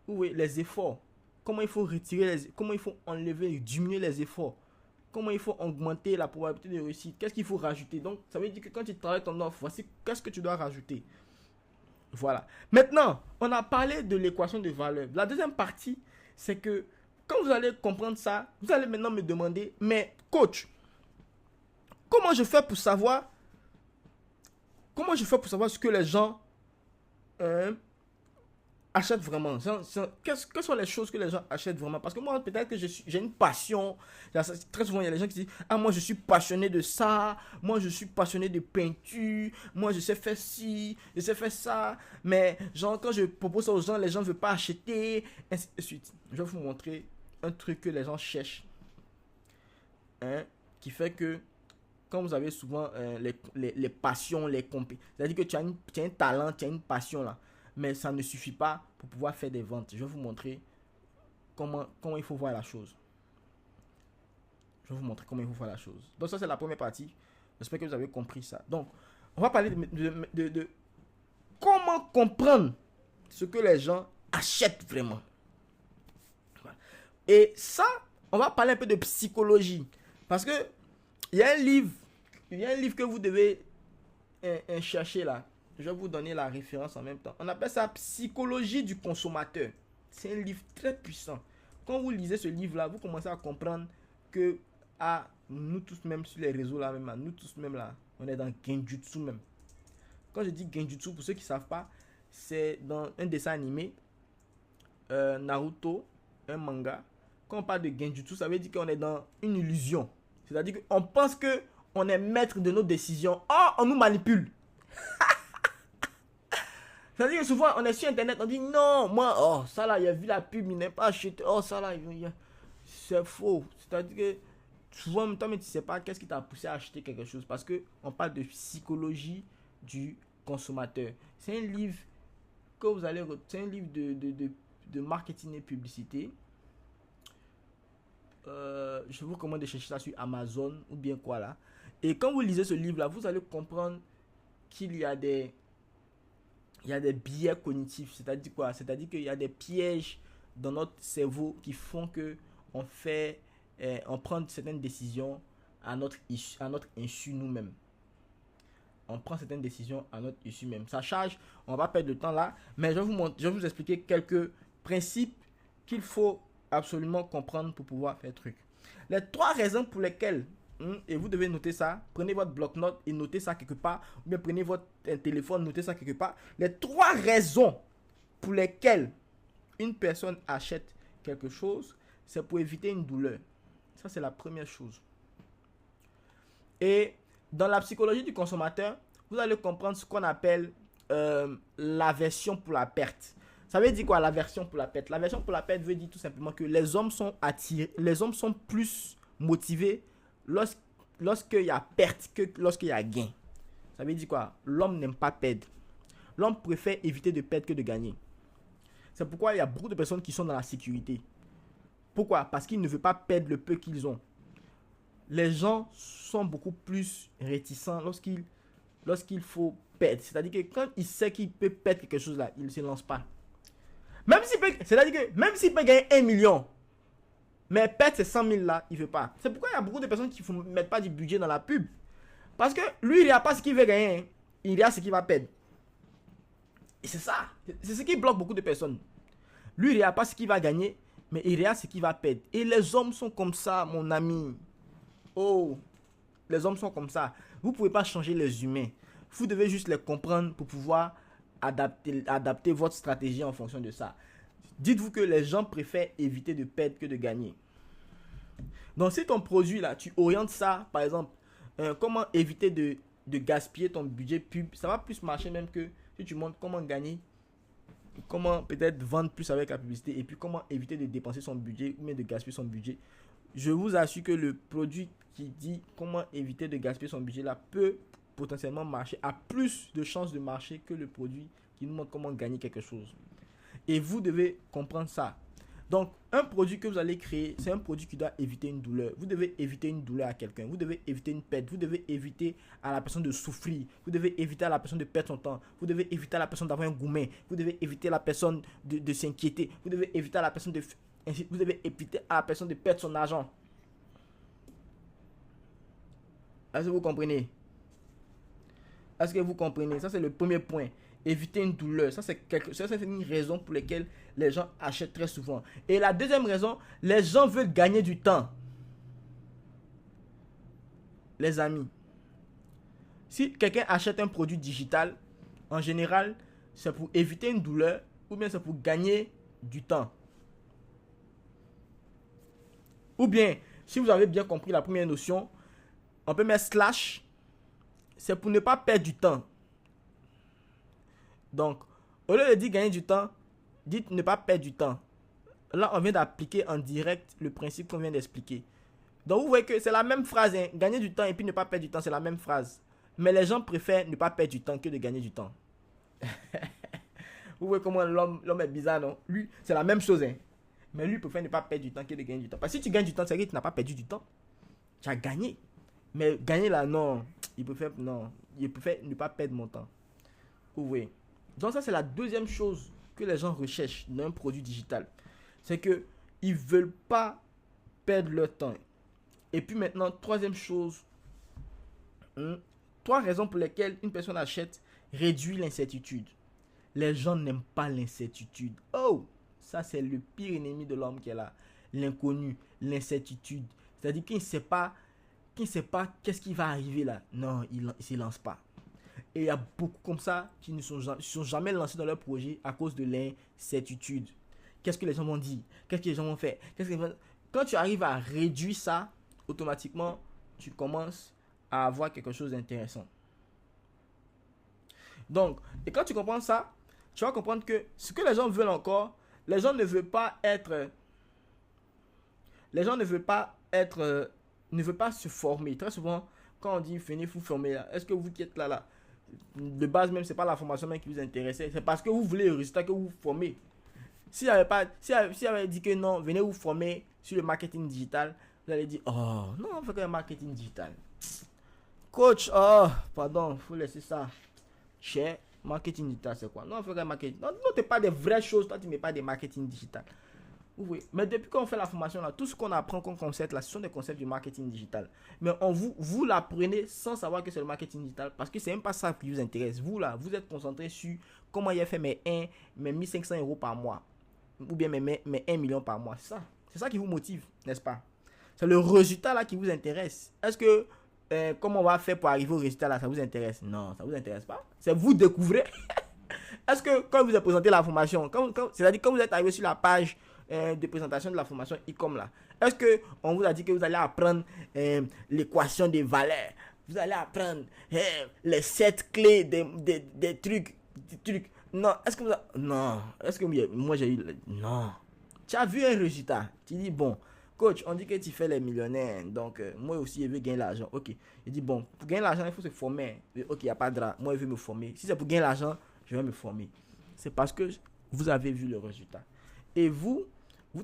Vous voyez, les efforts. Comment il faut retirer, comment il faut enlever, diminuer les efforts. Comment il faut augmenter la probabilité de réussite. Qu'est-ce qu'il faut rajouter. Donc, ça veut dire que quand tu travailles ton offre, voici qu'est-ce que tu dois rajouter. Voilà. Maintenant, on a parlé de l'équation de valeur. La deuxième partie, c'est que quand vous allez comprendre ça, vous allez maintenant me demander, mais coach, comment je fais pour savoir ce que les gens achètent vraiment? Quelles sont les choses que les gens achètent vraiment? Parce que moi, peut-être que j'ai une passion. Très souvent, il y a des gens qui disent moi, je suis passionné de ça. Moi, je suis passionné de peinture. Moi, je sais faire ci, je sais faire ça. Mais, genre, quand je propose ça aux gens, les gens ne veulent pas acheter. Ainsi de suite. Je vais vous montrer un truc que les gens cherchent. Qui fait que quand vous avez souvent les passions, les compétences, c'est-à-dire que tu as un talent, tu as une passion là. Mais ça ne suffit pas pour pouvoir faire des ventes. Je vais vous montrer comment il faut voir la chose. Donc ça, c'est la première partie. J'espère que vous avez compris ça. Donc, on va parler de comment comprendre ce que les gens achètent vraiment. Et ça, on va parler un peu de psychologie. Parce que il y a un livre que vous devez chercher là. Je vais vous donner la référence en même temps. On appelle ça Psychologie du consommateur. C'est un livre très puissant. Quand vous lisez ce livre-là, vous commencez à comprendre que nous tous même sur les réseaux là, même, nous tous même là, on est dans Genjutsu même. Quand je dis Genjutsu, pour ceux qui ne savent pas, c'est dans un dessin animé, Naruto, un manga. Quand on parle de Genjutsu, ça veut dire qu'on est dans une illusion. C'est-à-dire qu'on pense qu'on est maître de nos décisions. On nous manipule. C'est-à-dire que souvent, on est sur internet, on dit non, moi, ça là, il a vu la pub, il n'est pas acheté. Ça là, c'est faux. C'est-à-dire que souvent, en même temps, mais tu ne sais pas qu'est-ce qui t'a poussé à acheter quelque chose. Parce qu'on parle de psychologie du consommateur. C'est un livre que vous allez... C'est un livre de marketing et publicité. je vous recommande de chercher ça sur Amazon ou bien quoi là. Et quand vous lisez ce livre-là, vous allez comprendre qu'il y a des biais cognitifs. C'est-à-dire quoi? C'est-à-dire qu'il y a des pièges dans notre cerveau qui font que on prend certaines décisions à notre insu nous-mêmes. On prend certaines décisions à notre issue même. Ça charge, on va pas perdre le temps là, mais je vais vous expliquer quelques principes qu'il faut absolument comprendre pour pouvoir faire truc. Les 3 raisons pour lesquelles, et vous devez noter ça, prenez votre bloc-notes et notez ça quelque part, ou bien prenez votre téléphone, notez ça quelque part. Les 3 raisons pour lesquelles une personne achète quelque chose, c'est pour éviter une douleur. Ça, c'est la première chose. Et dans la psychologie du consommateur, vous allez comprendre ce qu'on appelle l'aversion pour la perte. Ça veut dire quoi, l'aversion pour la perte? L'aversion pour la perte veut dire tout simplement que les hommes sont attirés, les hommes sont plus motivés lorsqu'il y a perte que lorsqu'il y a gain. Ça veut dire quoi? L'homme n'aime pas perdre. L'homme préfère éviter de perdre que de gagner. C'est pourquoi il y a beaucoup de personnes qui sont dans la sécurité. Pourquoi? Parce qu'ils ne veulent pas perdre le peu qu'ils ont. Les gens sont beaucoup plus réticents lorsqu'il faut perdre. C'est-à-dire que quand il sait qu'il peut perdre quelque chose là, il ne se lance pas. C'est-à-dire que même s'il peut gagner 1 million, mais perdre ces 100 000 là, il ne veut pas. C'est pourquoi il y a beaucoup de personnes qui ne mettent pas du budget dans la pub. Parce que lui, il n'y a pas ce qu'il veut gagner, il y a ce qu'il va perdre. Et c'est ça. C'est ce qui bloque beaucoup de personnes. Lui, il n'y a pas ce qu'il va gagner, mais il y a ce qu'il va perdre. Et les hommes sont comme ça, mon ami. Oh, les hommes sont comme ça. Vous ne pouvez pas changer les humains. Vous devez juste les comprendre pour pouvoir adapter votre stratégie en fonction de ça. Dites-vous que les gens préfèrent éviter de perdre que de gagner. Donc si ton produit là, tu orientes ça, par exemple, comment éviter de gaspiller ton budget pub, ça va plus marcher même que si tu montres comment gagner, comment peut-être vendre plus avec la publicité et puis comment éviter de dépenser son budget ou même de gaspiller son budget. Je vous assure que le produit qui dit comment éviter de gaspiller son budget là peut potentiellement marcher, a plus de chances de marcher que le produit qui nous montre comment gagner quelque chose. Et vous devez comprendre ça. Donc, un produit que vous allez créer, c'est un produit qui doit éviter une douleur. Vous devez éviter une douleur à quelqu'un. Vous devez éviter une perte. Vous devez éviter à la personne de souffrir. Vous devez éviter à la personne de perdre son temps. Vous devez éviter à la personne d'avoir un gourmet. Vous devez éviter à la personne de s'inquiéter. Vous devez éviter à la personne de perdre son argent. Est-ce que vous comprenez? Est-ce que vous comprenez? Ça, c'est le premier point. Éviter une douleur. Ça, c'est une raison pour laquelle les gens achètent très souvent. Et la deuxième raison, les gens veulent gagner du temps. Les amis, si quelqu'un achète un produit digital, en général, c'est pour éviter une douleur ou bien c'est pour gagner du temps. Ou bien, si vous avez bien compris la première notion, on peut mettre slash, c'est pour ne pas perdre du temps. Donc, au lieu de dire gagner du temps, dites ne pas perdre du temps. Là, on vient d'appliquer en direct le principe qu'on vient d'expliquer. Donc, vous voyez que c'est la même phrase, hein. Gagner du temps et puis ne pas perdre du temps, c'est la même phrase. Mais les gens préfèrent ne pas perdre du temps que de gagner du temps. Vous voyez comment l'homme est bizarre, non? Lui, c'est la même chose, hein. Mais lui préfère ne pas perdre du temps que de gagner du temps. Parce que si tu gagnes du temps, c'est vrai que tu n'as pas perdu du temps. Tu as gagné. Mais gagner là, non. Il préfère ne pas perdre mon temps. Vous voyez. Donc ça, c'est la deuxième chose que les gens recherchent dans un produit digital. C'est qu'ils ne veulent pas perdre leur temps. Et puis maintenant, troisième chose. 3 raisons pour lesquelles une personne achète réduit l'incertitude. Les gens n'aiment pas l'incertitude. Oh, ça c'est le pire ennemi de l'homme qui est là. L'inconnu, l'incertitude. C'est-à-dire qu'il ne sait pas qu'est-ce qui va arriver là. Non, il ne se lance pas. Et il y a beaucoup comme ça qui ne sont jamais lancés dans leur projet à cause de l'incertitude. Qu'est-ce que les gens vont dire? Qu'est-ce que les gens vont faire? Quand tu arrives à réduire ça, automatiquement, tu commences à avoir quelque chose d'intéressant. Donc, et quand tu comprends ça, tu vas comprendre que ce que les gens veulent encore, les gens ne veulent pas se former. Très souvent, quand on dit venez vous former là, est-ce que vous qui êtes là, de base même, c'est pas la formation même qui vous intéressait, c'est parce que vous voulez le résultat que vous vous formez. Si avait dit que non, venez vous former sur le marketing digital, Vous allez dire, oh, non, on fait que le marketing digital. Coach, oh, pardon, faut laisser ça. Cher, marketing digital, c'est quoi? Non, on fait que le marketing. Non, non, t'es pas des vraies choses, toi, tu mets pas des marketing digital. Oui, mais depuis qu'on fait la formation là, tout ce qu'on apprend comme concept là, ce sont des concepts du marketing digital. Mais vous l'apprenez sans savoir que c'est le marketing digital parce que c'est même pas ça qui vous intéresse. Vous là, vous êtes concentré sur comment il a fait mes 1500 euros par mois ou bien mes 1 million par mois. C'est ça qui vous motive, n'est-ce pas? C'est le résultat là qui vous intéresse. Est-ce que comment on va faire pour arriver au résultat là, ça vous intéresse? Non, ça vous intéresse pas. C'est vous découvrez. Est-ce que quand vous avez présenté la formation, c'est-à-dire quand vous êtes arrivé sur la page de présentation de la formation e-com là, est-ce que on vous a dit que vous allez apprendre l'équation des valeurs, vous allez apprendre les 7 clés des trucs, non, est-ce que non, est-ce que moi j'ai eu non, tu as vu un résultat, tu dis bon coach, on dit que tu fais les millionnaires, donc moi aussi je veux gagner l'argent. Ok, il dit bon, pour gagner l'argent il faut se former. Ok, il n'y a pas de drap, moi je veux me former. Si c'est pour gagner l'argent, je vais me former. C'est parce que vous avez vu le résultat. Et vous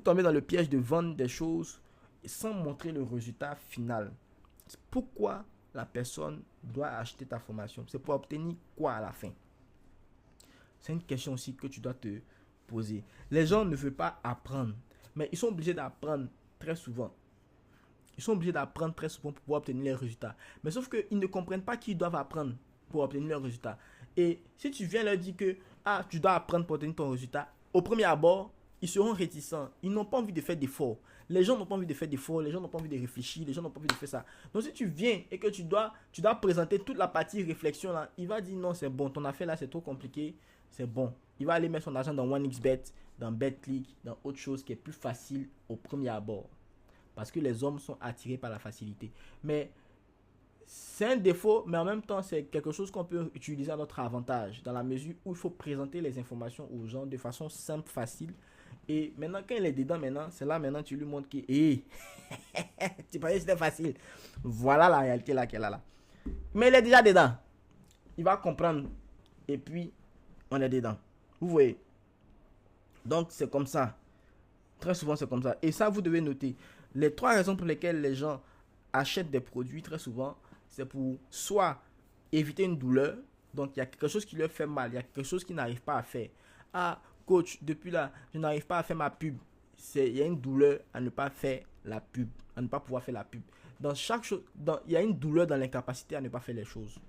tombez dans le piège de vendre des choses sans montrer le résultat final. Pourquoi la personne doit acheter ta formation? C'est pour obtenir quoi à la fin? C'est une question aussi que tu dois te poser. Les gens ne veulent pas apprendre, mais ils sont obligés d'apprendre très souvent. Ils sont obligés d'apprendre très souvent pour pouvoir obtenir les résultats. Mais sauf qu'ils ne comprennent pas qu'ils doivent apprendre pour obtenir leurs résultats. Et si tu viens leur dire que tu dois apprendre pour obtenir ton résultat, au premier abord, ils seront réticents. Ils n'ont pas envie de faire d'efforts. Les gens n'ont pas envie de faire d'efforts. Les gens n'ont pas envie de réfléchir. Les gens n'ont pas envie de faire ça. Donc si tu viens et que tu dois présenter toute la partie réflexion là, il va dire non, c'est bon. Ton affaire là, c'est trop compliqué. C'est bon. Il va aller mettre son argent dans 1xBet, dans BetClick, dans autre chose qui est plus facile au premier abord. Parce que les hommes sont attirés par la facilité. Mais c'est un défaut, mais en même temps, c'est quelque chose qu'on peut utiliser à notre avantage. Dans la mesure où il faut présenter les informations aux gens de façon simple, facile. Et maintenant, quand il est dedans, c'est là maintenant tu lui montres que tu pensais que c'était facile. Voilà la réalité là qu'elle a là. Mais il est déjà dedans. Il va comprendre. Et puis, on est dedans. Vous voyez. Donc, c'est comme ça. Très souvent, c'est comme ça. Et ça, vous devez noter. Les 3 raisons pour lesquelles les gens achètent des produits, très souvent, c'est pour soit éviter une douleur. Donc, il y a quelque chose qui leur fait mal. Il y a quelque chose qu'ils n'arrivent pas à faire. Ah, coach, depuis là, je n'arrive pas à faire ma pub. Il y a une douleur à ne pas faire la pub. À ne pas pouvoir faire la pub. Dans chaque chose, il y a une douleur dans l'incapacité à ne pas faire les choses.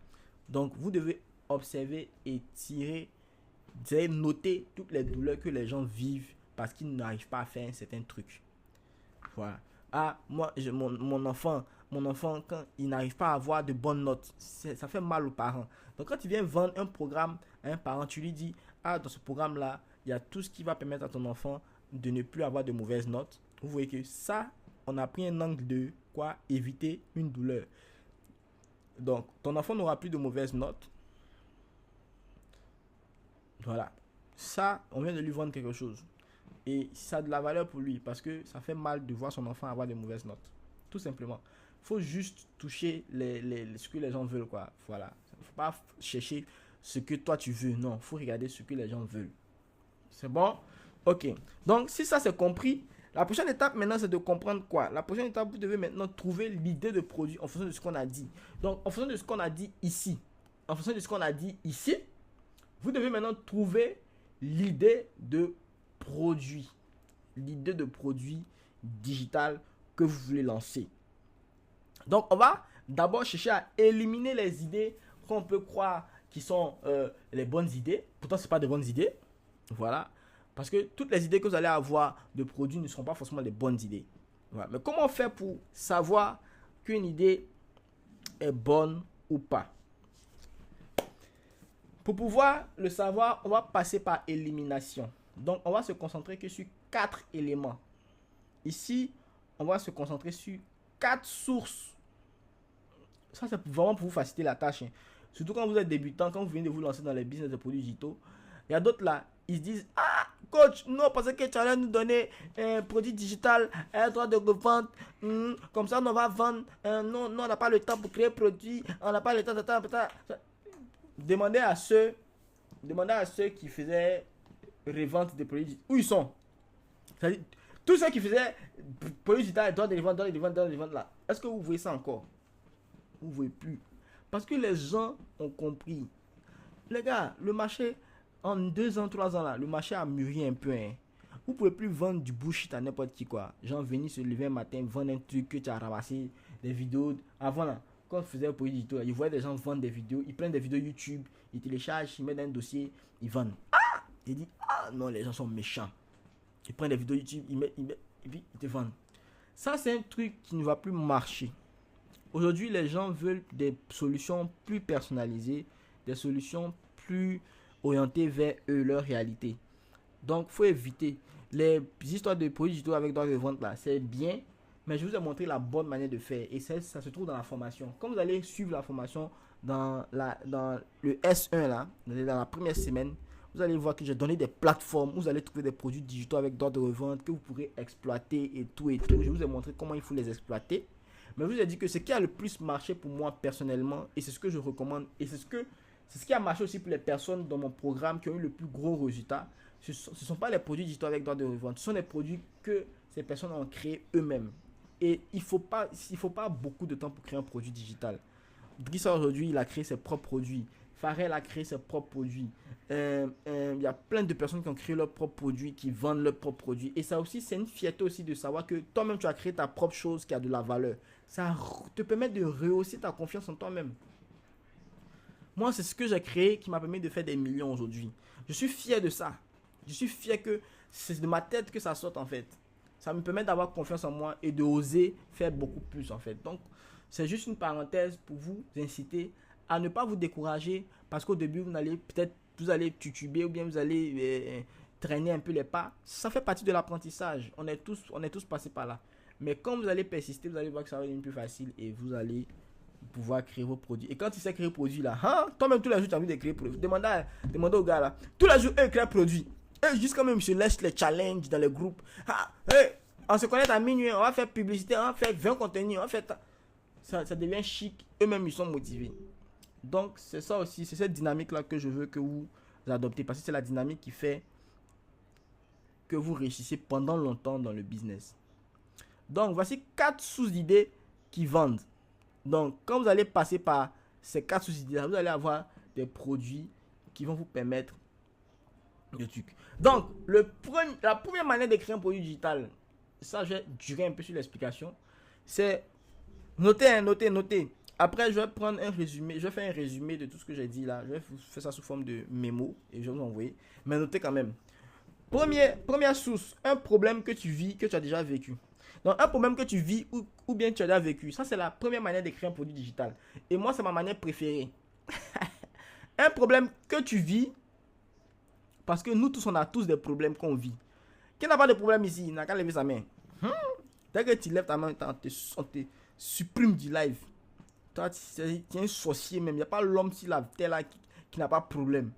Donc, vous devez observer et noter toutes les douleurs que les gens vivent parce qu'ils n'arrivent pas à faire un certain truc. Voilà. Ah, moi, mon enfant, quand il n'arrive pas à avoir de bonnes notes, ça fait mal aux parents. Donc, quand tu viens vendre un programme à un parent, tu lui dis, dans ce programme-là, il y a tout ce qui va permettre à ton enfant de ne plus avoir de mauvaises notes. Vous voyez que ça, on a pris un angle de quoi? Éviter une douleur. Donc, ton enfant n'aura plus de mauvaises notes. Voilà. Ça, on vient de lui vendre quelque chose. Et ça a de la valeur pour lui parce que ça fait mal de voir son enfant avoir de mauvaises notes. Tout simplement. Il faut juste toucher ce que les gens veulent, quoi. Voilà. Il ne faut pas chercher ce que toi tu veux. Non, il faut regarder ce que les gens veulent. C'est bon? Ok. Donc, si ça c'est compris, la prochaine étape maintenant c'est de comprendre quoi? La prochaine étape, vous devez maintenant trouver l'idée de produit en fonction de ce qu'on a dit. Donc, en fonction de ce qu'on a dit ici, vous devez maintenant trouver l'idée de produit. L'idée de produit digital que vous voulez lancer. Donc, on va d'abord chercher à éliminer les idées qu'on peut croire qui sont les bonnes idées. Pourtant, ce ne sont pas des bonnes idées. Voilà. Parce que toutes les idées que vous allez avoir de produits ne seront pas forcément les bonnes idées. Voilà. Mais comment faire pour savoir qu'une idée est bonne ou pas? Pour pouvoir le savoir, on va passer par élimination. Donc, on va se concentrer que sur 4 éléments. Ici, on va se concentrer sur 4 sources. Ça, c'est vraiment pour vous faciliter la tâche. Surtout quand vous êtes débutant, quand vous venez de vous lancer dans les business de produits digitaux. Il y a d'autres là, ils se disent, coach, non, parce que tu allais nous donner un produit digital, un droit de revente, comme ça on va vendre, non, on n'a pas le temps pour créer produit, on n'a pas le temps. Demandez à ceux qui faisaient revente des produits, où ils sont. C'est-à-dire, Tous ceux qui faisaient produits digitales, dans les ventes là. Est-ce que vous voyez ça encore? Vous ne voyez plus. Parce que les gens ont compris. Les gars, le marché, en 2 ans, 3 ans là, le marché a mûri un peu. Hein. Vous ne pouvez plus vendre du bullshit à n'importe qui quoi. Genre venir se lever un matin, vendre un truc que tu as ramassé, des vidéos. Avant là, quand je faisais le produit digital, ils voyaient des gens vendre des vidéos, ils prennent des vidéos YouTube, ils téléchargent, ils mettent dans un dossier, ils vendent. Ah! Ils disent, ah non, les gens sont méchants. Ils prennent des vidéos YouTube, ils mettent, et puis ils te vendent. Ça, c'est un truc qui ne va plus marcher. Aujourd'hui, les gens veulent des solutions plus personnalisées, des solutions plus orientées vers eux, leur réalité. Donc, il faut éviter. Les histoires de produits digitaux avec droit de vente, là, c'est bien, mais je vous ai montré la bonne manière de faire. Et ça se trouve dans la formation. Quand vous allez suivre la formation dans le S1, là, dans la première semaine, vous allez voir que j'ai donné des plateformes où vous allez trouver des produits digitaux avec droit de revente que vous pourrez exploiter et tout et tout. Je vous ai montré comment il faut les exploiter. Mais je vous ai dit que ce qui a le plus marché pour moi personnellement, et c'est ce que je recommande, et c'est ce qui a marché aussi pour les personnes dans mon programme qui ont eu le plus gros résultat, ce ne sont pas les produits digitaux avec droit de revente, ce sont les produits que ces personnes ont créés eux-mêmes. Et il faut pas beaucoup de temps pour créer un produit digital. Drissa aujourd'hui, il a créé ses propres produits. Pharrell a créé ses propres produits. Il y a plein de personnes qui ont créé leurs propres produits, qui vendent leurs propres produits. Et ça aussi, c'est une fierté aussi de savoir que toi-même, tu as créé ta propre chose qui a de la valeur. Ça te permet de rehausser ta confiance en toi-même. Moi, c'est ce que j'ai créé qui m'a permis de faire des millions aujourd'hui. Je suis fier de ça. Je suis fier que c'est de ma tête que ça sorte en fait. Ça me permet d'avoir confiance en moi et d'oser faire beaucoup plus en fait. Donc, c'est juste une parenthèse pour vous inciter à ne pas vous décourager parce qu'au début, vous allez tituber ou bien vous allez traîner un peu les pas. Ça fait partie de l'apprentissage. On est tous passés par là. Mais quand vous allez persister, vous allez voir que ça va devenir plus facile et vous allez pouvoir créer vos produits. Et quand tu sais créer produits là, toi-même tous les jours tu as envie de créer produits. Demandez aux gars là. Tous les jours, eux créent produits. Et jusqu'à même, je laisse les challenges dans les groupes. On se connecte à minuit, on va faire publicité, on va faire 20 contenus, on va faire ça devient chic. Eux-mêmes, ils sont motivés. Donc, c'est ça aussi, c'est cette dynamique-là que je veux que vous adoptez. Parce que c'est la dynamique qui fait que vous réussissez pendant longtemps dans le business. Donc, voici 4 sous-idées qui vendent. Donc, quand vous allez passer par ces 4 sous-idées, vous allez avoir des produits qui vont vous permettre de trucs. Donc, la première manière de créer un produit digital, ça, je vais durer un peu sur l'explication, c'est noter. Après, je vais prendre un résumé, je vais faire un résumé de tout ce que j'ai dit là. Je vais faire ça sous forme de mémo et je vais vous envoyer. Mais notez quand même. Première source, un problème que tu vis, que tu as déjà vécu. Donc, un problème que tu vis ou bien tu as déjà vécu. Ça, c'est la première manière de créer un produit digital. Et moi, c'est ma manière préférée. Un problème que tu vis, parce que nous tous, on a tous des problèmes qu'on vit. Qui n'a pas de problème ici? Il n'a qu'à lever sa main. Dès que tu lèves ta main, on te supprime du live. Toi, tu es un sorcier même. Il n'y a pas l'homme sur la terre là qui n'a pas de problème.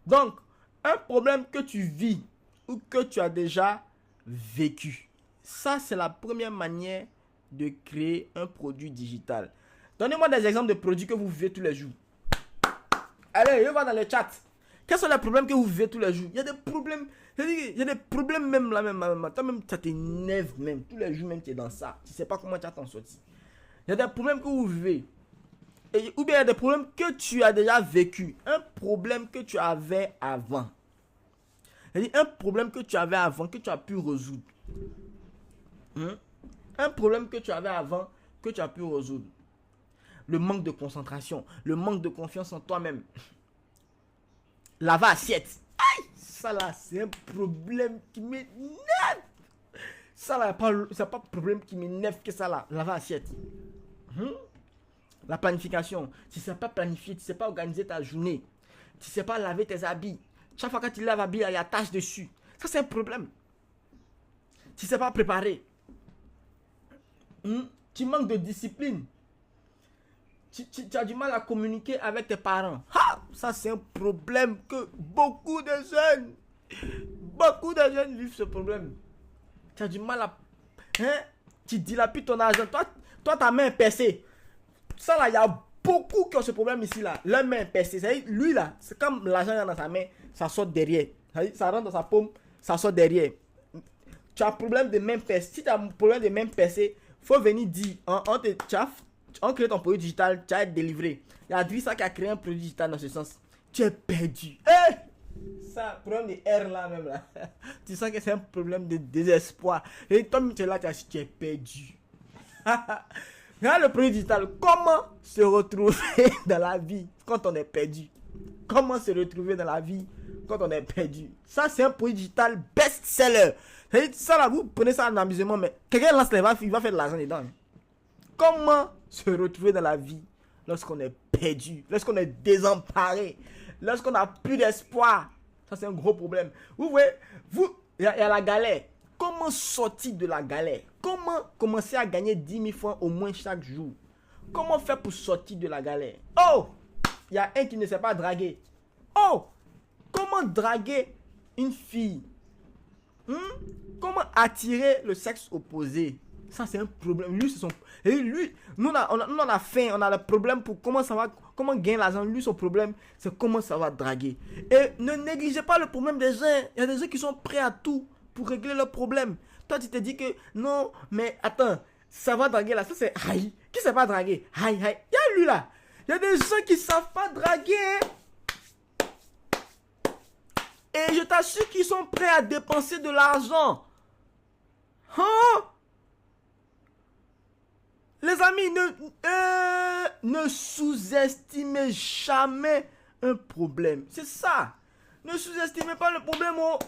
Donc, un problème que tu vis ou que tu as déjà vécu. Ça, c'est la première manière de créer un produit digital. Donnez-moi des exemples de produits que vous vivez tous les jours. Allez, je vais dans le chat. Quels sont les problèmes que vous vivez tous les jours? Il y a des problèmes. Il y a des problèmes même là, même. Toi-même, ça t'énerve même. Tous les jours, même, tu es dans ça. Tu ne sais pas comment tu vas t'en sortir. Il y a des problèmes que vous vivez. Ou bien il y a des problèmes que tu as déjà vécu. Un problème que tu avais avant. Un problème que tu avais avant, que tu as pu résoudre. Un problème que tu avais avant, que tu as pu résoudre. Le manque de concentration, le manque de confiance en toi-même. Laver assiette. Aïe, ça là, c'est un problème qui m'énerve. Ça là, c'est pas un problème qui m'énerve que ça là. Laver assiette. La planification. Tu ne sais pas planifier, tu ne sais pas organiser ta journée. Tu ne sais pas laver tes habits. Chaque fois que tu laves habits, il y a tache dessus. Ça, c'est un problème. Tu ne sais pas préparer. Tu manques de discipline. Tu as du mal à communiquer avec tes parents. Ça, c'est un problème que beaucoup de jeunes vivent ce problème. Tu as du mal à... Tu dilapides ton argent. Toi, ta main est percée. Ça, là, il y a beaucoup qui ont ce problème ici, là. Leur main est percée. Lui, là, c'est comme l'argent dans sa main, ça sort derrière. Ça rentre dans sa paume, ça sort derrière. Tu as un problème de main percée. Si tu as un problème de main percée, il faut venir dire, on crée ton produit digital, tu as été délivré. Il y a Drissa qui a créé un produit digital dans ce sens. Tu es perdu. Ça, problème de R là même là. Tu sens que c'est un problème de désespoir. Et toi, tu es là, tu es perdu. Regarde le produit digital. Comment se retrouver dans la vie quand on est perdu? Comment se retrouver dans la vie quand on est perdu? Ça, c'est un produit digital best-seller. Ça là, vous prenez ça en amusement, mais quelqu'un lance les il va faire de l'argent dedans. Comment se retrouver dans la vie lorsqu'on est perdu, lorsqu'on est désemparé, lorsqu'on n'a plus d'espoir? Ça, c'est un gros problème. Vous voyez, il y a la galère. Comment sortir de la galère? Comment commencer à gagner 10 000 francs au moins chaque jour? Comment faire pour sortir de la galère? Oh! Il y a un qui ne sait pas draguer. Oh! Comment draguer une fille? Comment attirer le sexe opposé? Ça, c'est un problème. Lui, c'est son... Et lui, nous, on a faim, on a le problème pour comment gagner l'argent. Lui, son problème, c'est comment ça va draguer. Et ne négligez pas le problème des gens. Il y a des gens qui sont prêts à tout pour régler leurs problèmes. Toi, tu te dis que non, mais attends, ça va draguer là. Ça, c'est aïe. Qui ne sait pas draguer? Aïe, aïe. Il y a lui là. Il y a des gens qui ne savent pas draguer. Et je t'assure qu'ils sont prêts à dépenser de l'argent. Hein? Les amis, ne sous-estimez jamais un problème. C'est ça. Ne sous-estimez pas le problème. Oh.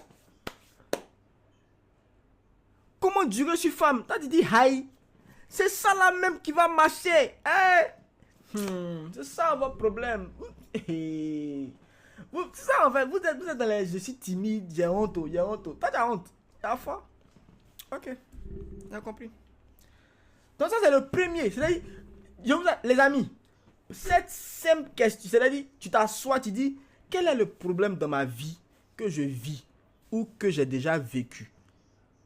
Comment durer sur femme? T'as dit hi. C'est ça là même qui va marcher. C'est ça votre problème. C'est ça en fait. Vous êtes dans les je suis timide, j'ai honte. T'as de la honte. T'as foi. Ok. J'ai compris. Donc ça c'est le premier. C'est-à-dire, les amis, cette simple question, c'est-à-dire, tu t'assois, tu dis, quel est le problème dans ma vie que je vis ou que j'ai déjà vécu?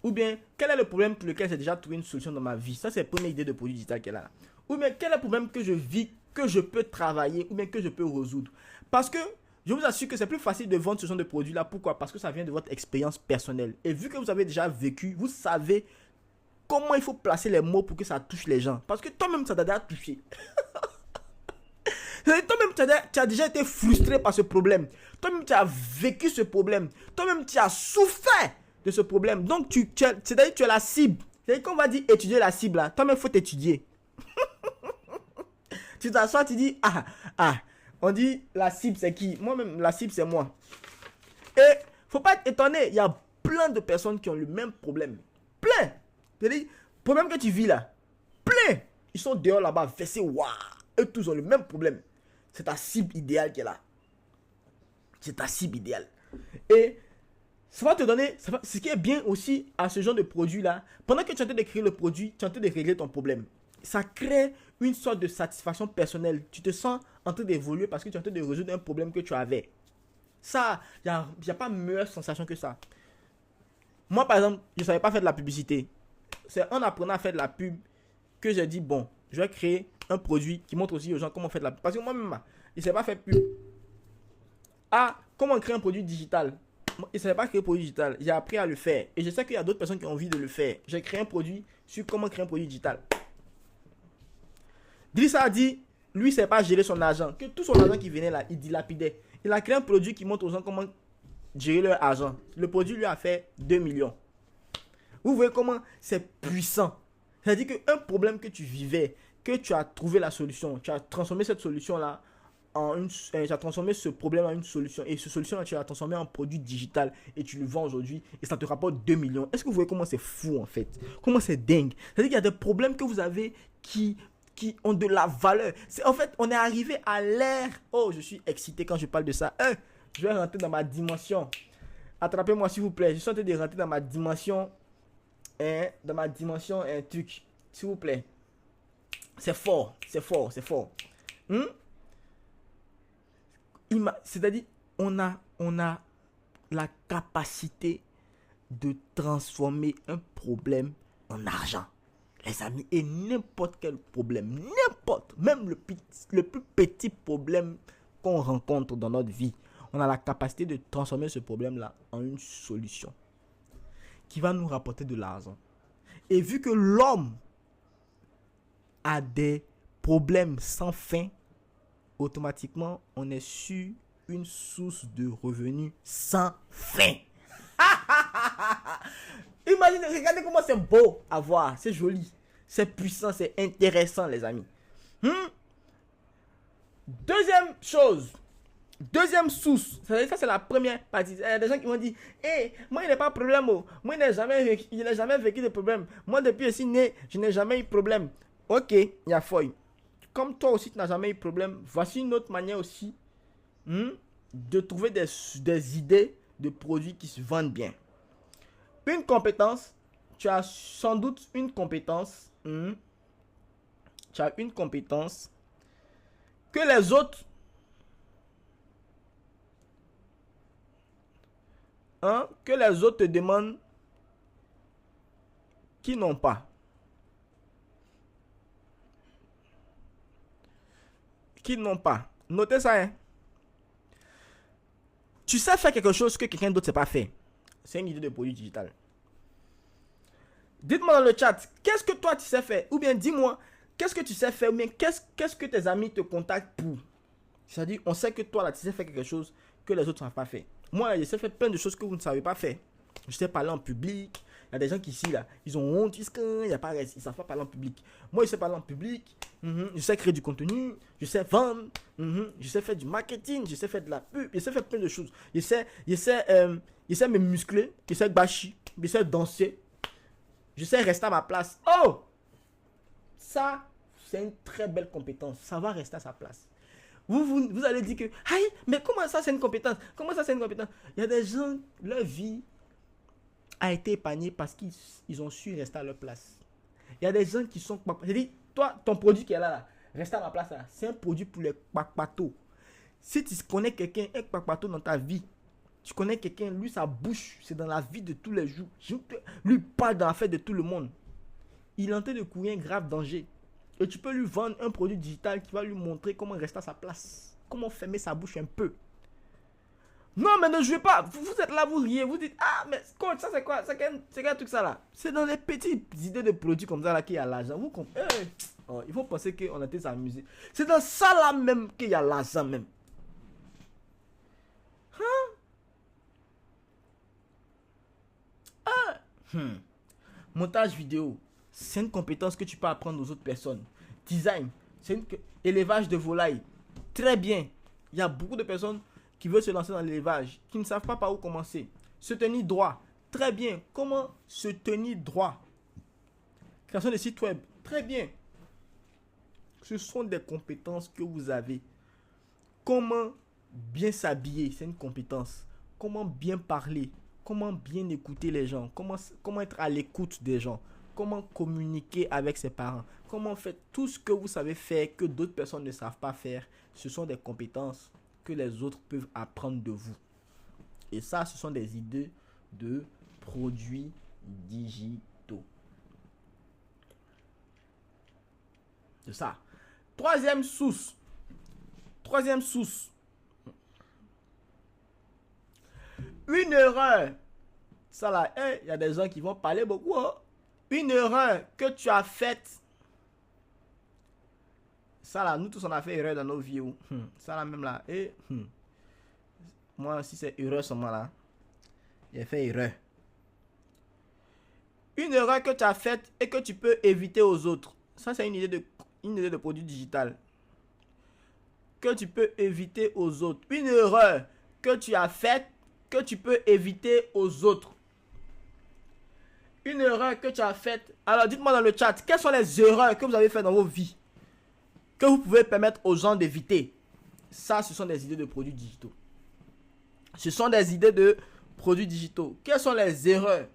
Ou bien, quel est le problème pour lequel j'ai déjà trouvé une solution dans ma vie? Ça c'est la première idée de produit digital qu'elle a. Ou bien, quel est le problème que je vis, que je peux travailler ou bien que je peux résoudre? Parce que, je vous assure que c'est plus facile de vendre ce genre de produit-là. Pourquoi? Parce que ça vient de votre expérience personnelle. Et vu que vous avez déjà vécu, vous savez comment il faut placer les mots pour que ça touche les gens. Parce que toi-même, ça t'a déjà touché. Toi-même, tu as déjà été frustré par ce problème. Toi-même, tu as vécu ce problème. Toi-même, tu as souffert de ce problème. Donc, c'est-à-dire tu as la cible. C'est-à-dire qu'on va dire étudier la cible là. Toi-même, il faut t'étudier. Tu t'assois, tu dis, on dit la cible c'est qui? Moi-même, la cible c'est moi. Et faut pas être étonné, il y a plein de personnes qui ont le même problème. Plein. C'est-à-dire, le problème que tu vis là, plein. Ils sont dehors là-bas, versés, waouh. Eux tous ont le même problème. C'est ta cible idéale qui est là. C'est ta cible idéale. Et ça va te donner, ce qui est bien aussi à ce genre de produit là, pendant que tu es en train de créer le produit, tu es en train de régler ton problème. Ça crée une sorte de satisfaction personnelle. Tu te sens en train d'évoluer parce que tu es en train de résoudre un problème que tu avais. Ça, il n'y a pas meilleure sensation que ça. Moi, par exemple, je ne savais pas faire de la publicité. C'est en apprenant à faire de la pub que j'ai dit, bon, je vais créer un produit qui montre aussi aux gens comment faire de la pub. Parce que moi-même, je ne savais pas faire de pub. Comment créer un produit digital? Je ne savais pas créer un produit digital. J'ai appris à le faire. Et je sais qu'il y a d'autres personnes qui ont envie de le faire. J'ai créé un produit sur comment créer un produit digital. Drissa a dit, lui, il ne sait pas gérer son argent. Que tout son argent qui venait là, il dilapidait. Il a créé un produit qui montre aux gens comment gérer leur argent. Le produit lui a fait 2 millions. Vous voyez comment c'est puissant. C'est-à-dire qu'un problème que tu vivais, que tu as trouvé la solution, tu as transformé cette solution-là tu as transformé ce problème en une solution. Et cette solution-là, tu l'as transformé en produit digital et tu le vends aujourd'hui et ça te rapporte 2 millions. Est-ce que vous voyez comment c'est fou en fait? Comment c'est dingue? C'est-à-dire qu'il y a des problèmes que vous avez qui ont de la valeur. En fait, on est arrivé à l'ère... Oh, je suis excité quand je parle de ça. Je vais rentrer dans ma dimension. Attrapez-moi s'il vous plaît. Je suis en train de rentrer dans ma dimension. Un truc. S'il vous plaît. C'est fort. C'est-à-dire, on a la capacité de transformer un problème en argent. Les amis, et n'importe quel problème, même le plus petit problème qu'on rencontre dans notre vie, on a la capacité de transformer ce problème-là en une solution. qui va nous rapporter de l'argent. Et vu que l'homme a des problèmes sans fin, automatiquement, on est sur une source de revenus sans fin. Imaginez, regardez comment c'est beau à voir, c'est joli, c'est puissant, c'est intéressant, les amis. Deuxième chose, deuxième source, ça c'est la première partie. Il y a des gens qui vont dire, moi il n'y a pas de problème, moi il n'ai jamais vécu de problème. Moi depuis que je suis né, je n'ai jamais eu de problème. Ok, il y a fouille. Comme toi aussi tu n'as jamais eu de problème, voici une autre manière aussi de trouver des idées de produits qui se vendent bien. Une compétence, tu as sans doute une compétence, tu as une compétence que les autres te demandent qui n'ont pas. Qui n'ont pas. Notez ça, hein. Tu sais faire quelque chose que quelqu'un d'autre ne sait pas faire. C'est une idée de produit digital. Dites-moi dans le chat, qu'est-ce que toi tu sais faire? Ou bien dis-moi, qu'est-ce que tu sais faire? Ou bien qu'est-ce que tes amis te contactent pour? C'est-à-dire, on sait que toi là, tu sais faire quelque chose que les autres ne savent pas faire. Moi, je sais faire plein de choses que vous ne savez pas faire. Je sais parler en public. Il y a des gens qui ici, là, ils ont honte, ils ne savent pas parler en public. Moi, je sais parler en public. Je sais créer du contenu. Je sais vendre. Je sais faire du marketing. Je sais faire de la pub. Je sais faire plein de choses. Je sais me muscler. Je sais bâcher. Je sais danser. Je sais rester à ma place. Oh! Ça, c'est une très belle compétence. Ça va rester à sa place. Vous allez dire que, mais comment ça c'est une compétence? Comment ça c'est une compétence? Il y a des gens, leur vie a été épargnée parce qu'ils ont su rester à leur place. Il y a des gens qui sont... Je dis, toi, ton produit qui est là, reste à ma place là, c'est un produit pour les kpakpato. Si tu connais quelqu'un, un kpakpato dans ta vie, tu connais quelqu'un, lui, sa bouche, c'est dans la vie de tous les jours. Lui parle dans la fête de tout le monde. Il est en train de courir un grave danger. Et tu peux lui vendre un produit digital qui va lui montrer comment rester à sa place. Comment fermer sa bouche un peu. Non, mais ne jouez pas. Vous êtes là, vous riez. Vous dites, mais coach, ça c'est quoi? C'est quel truc ça là? C'est dans les petites idées de produits comme ça là qu'il y a l'argent. Vous comprenez? Il faut penser qu'on a été s'amuser. C'est dans ça là même qu'il y a l'argent même. Montage vidéo, c'est une compétence que tu peux apprendre aux autres personnes. Design, c'est élevage de volailles. Très bien. Il y a beaucoup de personnes qui veulent se lancer dans l'élevage, qui ne savent pas par où commencer. Se tenir droit. Très bien. Comment se tenir droit? Création de sites web. Très bien. Ce sont des compétences que vous avez. Comment bien s'habiller, c'est une compétence. Comment bien parler. Comment bien écouter les gens. Comment être à l'écoute des gens. Comment communiquer avec ses parents. Comment faire tout ce que vous savez faire que d'autres personnes ne savent pas faire. Ce sont des compétences que les autres peuvent apprendre de vous. Et ça, ce sont des idées de produits digitaux. C'est ça. Troisième source. Une erreur. Ça là, il y a des gens qui vont parler beaucoup. Une erreur que tu as faite. Ça là, nous tous on a fait erreur dans nos vies. Ça là même là. Moi si c'est erreur seulement là. J'ai fait erreur. Une erreur que tu as faite et que tu peux éviter aux autres. Ça c'est une idée de produit digital. Que tu peux éviter aux autres. Une erreur que tu as faite que tu peux éviter aux autres. Une erreur que tu as faite. Alors dites-moi dans le chat, quelles sont les erreurs que vous avez faites dans vos vies que vous pouvez permettre aux gens d'éviter. Ça, ce sont des idées de produits digitaux. Ce sont des idées de produits digitaux. Quelles sont les erreurs?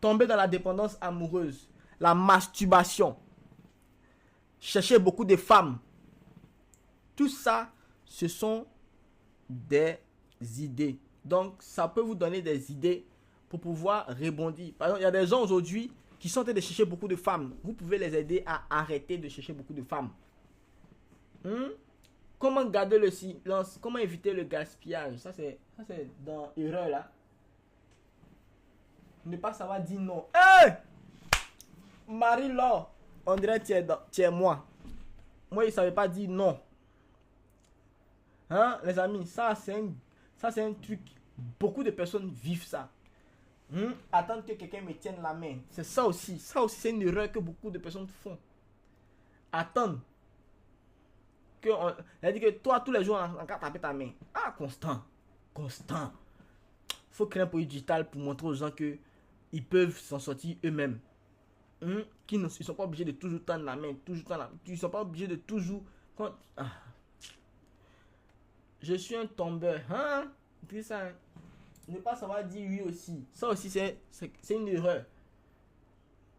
Tomber dans la dépendance amoureuse, la masturbation, chercher beaucoup de femmes. Tout ça, ce sont des idées. Donc, ça peut vous donner des idées pour pouvoir rebondir. Par exemple, il y a des gens aujourd'hui qui sont en train de chercher beaucoup de femmes. Vous pouvez les aider à arrêter de chercher beaucoup de femmes. Comment garder le silence? Comment éviter le gaspillage? Ça, c'est dans erreur là. Ne pas savoir dire non. Hé! Marie-Laure, on dirait que tu es moi. Moi, il ne savait pas dire non. Hein, les amis, ça c'est un truc. Beaucoup de personnes vivent ça. Attendre que quelqu'un me tienne la main. C'est ça aussi. Ça aussi, c'est une erreur que beaucoup de personnes font. Attendre. Elle dit que toi, tous les jours, on va taper ta main. Ah, constant. Constant. Il faut créer un produit digital pour montrer aux gens que ils peuvent s'en sortir eux-mêmes. Ils ne sont pas obligés de toujours tendre la main. Ils ne sont pas obligés de toujours. Je suis un tombeur. Hein? C'est ça. Ne pas savoir dire oui aussi. Ça aussi, c'est une erreur.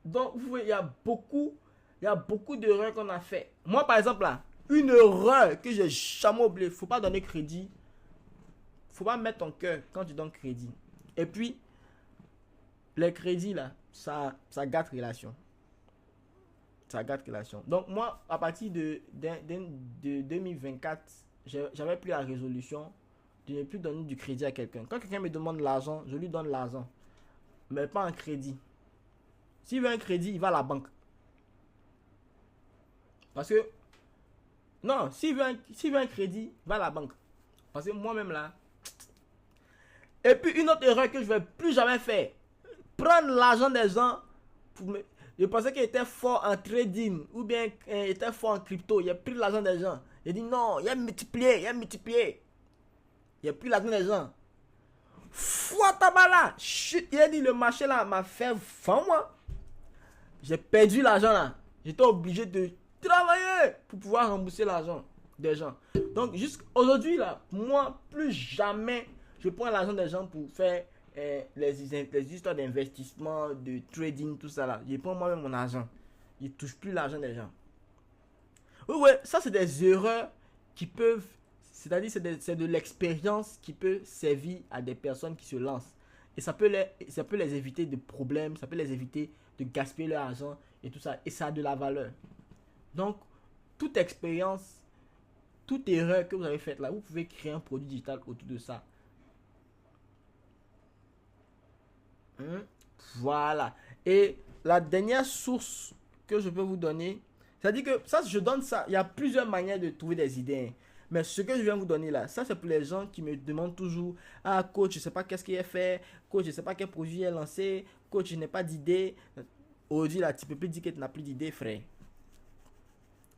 Donc, vous voyez, il y a beaucoup d'erreurs qu'on a fait. Moi, par exemple, là, une erreur que j'ai jamais oubliée. Faut pas donner crédit. Faut pas mettre ton cœur quand tu donnes crédit. Et puis, les crédits, là, ça gâte relation. Ça gâte relation. Donc, moi, à partir de 2024, j'avais pris la résolution de ne plus donner du crédit à quelqu'un. Quand quelqu'un me demande l'argent, je lui donne l'argent. Mais pas un crédit. S'il veut un crédit, il va à la banque. Parce que, non, s'il veut un crédit, il va à la banque. Parce que moi-même là. Et puis une autre erreur que je ne vais plus jamais faire. Prendre l'argent des gens pour me... Je pensais qu'il était fort en trading ou bien il était fort en crypto. Il a pris l'argent des gens. Il a dit non, il a multiplié. Il a pris l'argent des gens. Foi tabala. Chut, il a dit le marché là m'a fait fendre moi. J'ai perdu l'argent là. J'étais obligé de travailler pour pouvoir rembourser l'argent des gens. Donc jusqu'aujourd'hui là, moi plus jamais je prends l'argent des gens pour faire les histoires d'investissement, de trading, tout ça là. Je prends moi-même mon argent. Je ne touche plus l'argent des gens. Oui, ça c'est des erreurs qui peuvent, c'est-à-dire c'est de l'expérience qui peut servir à des personnes qui se lancent. Et ça peut les éviter de problèmes, ça peut les éviter de gaspiller leur argent et tout ça. Et ça a de la valeur. Donc, toute expérience, toute erreur que vous avez faite là, vous pouvez créer un produit digital autour de ça. Voilà. Et la dernière source que je peux vous donner, c'est-à-dire que ça, je donne ça. Il y a plusieurs manières de trouver des idées. Mais ce que je viens vous donner là, ça c'est pour les gens qui me demandent toujours: ah coach, je sais pas qu'est-ce qu'il est fait, coach, je sais pas quel projet est lancé, coach, je n'ai pas d'idée. Aujourd'hui là, tu peux plus dire que tu n'as plus d'idée, frère.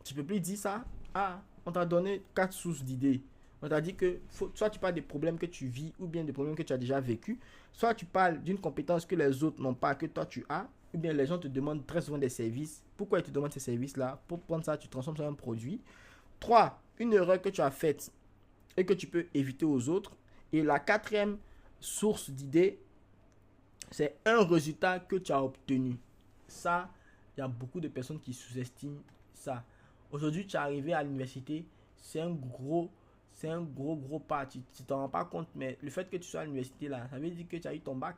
Tu peux plus dire ça. Ah, on t'a donné 4 sources d'idées. On t'a dit que soit tu parles des problèmes que tu vis ou bien des problèmes que tu as déjà vécu, soit tu parles d'une compétence que les autres n'ont pas, que toi tu as, ou bien les gens te demandent très souvent des services. Pourquoi ils te demandent ces services-là? Pour prendre ça, tu transformes ça en un produit. 3. Une erreur que tu as faite et que tu peux éviter aux autres. Et la 4e source d'idées, c'est un résultat que tu as obtenu. Ça, il y a beaucoup de personnes qui sous-estiment ça. Aujourd'hui, tu es arrivé à l'université, c'est un gros pas. Tu t'en rends pas compte, mais le fait que tu sois à l'université là, ça veut dire que tu as eu ton bac.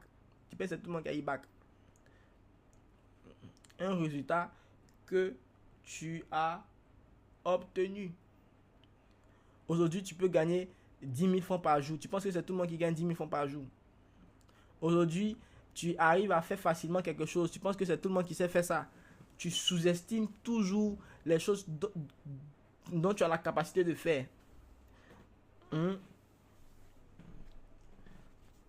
Tu penses que c'est tout le monde qui a eu bac. Un résultat que tu as obtenu. Aujourd'hui, tu peux gagner 10 000 francs par jour. Tu penses que c'est tout le monde qui gagne 10 000 francs par jour. Aujourd'hui, tu arrives à faire facilement quelque chose. Tu penses que c'est tout le monde qui sait faire ça. Tu sous-estimes toujours les choses dont tu as la capacité de faire.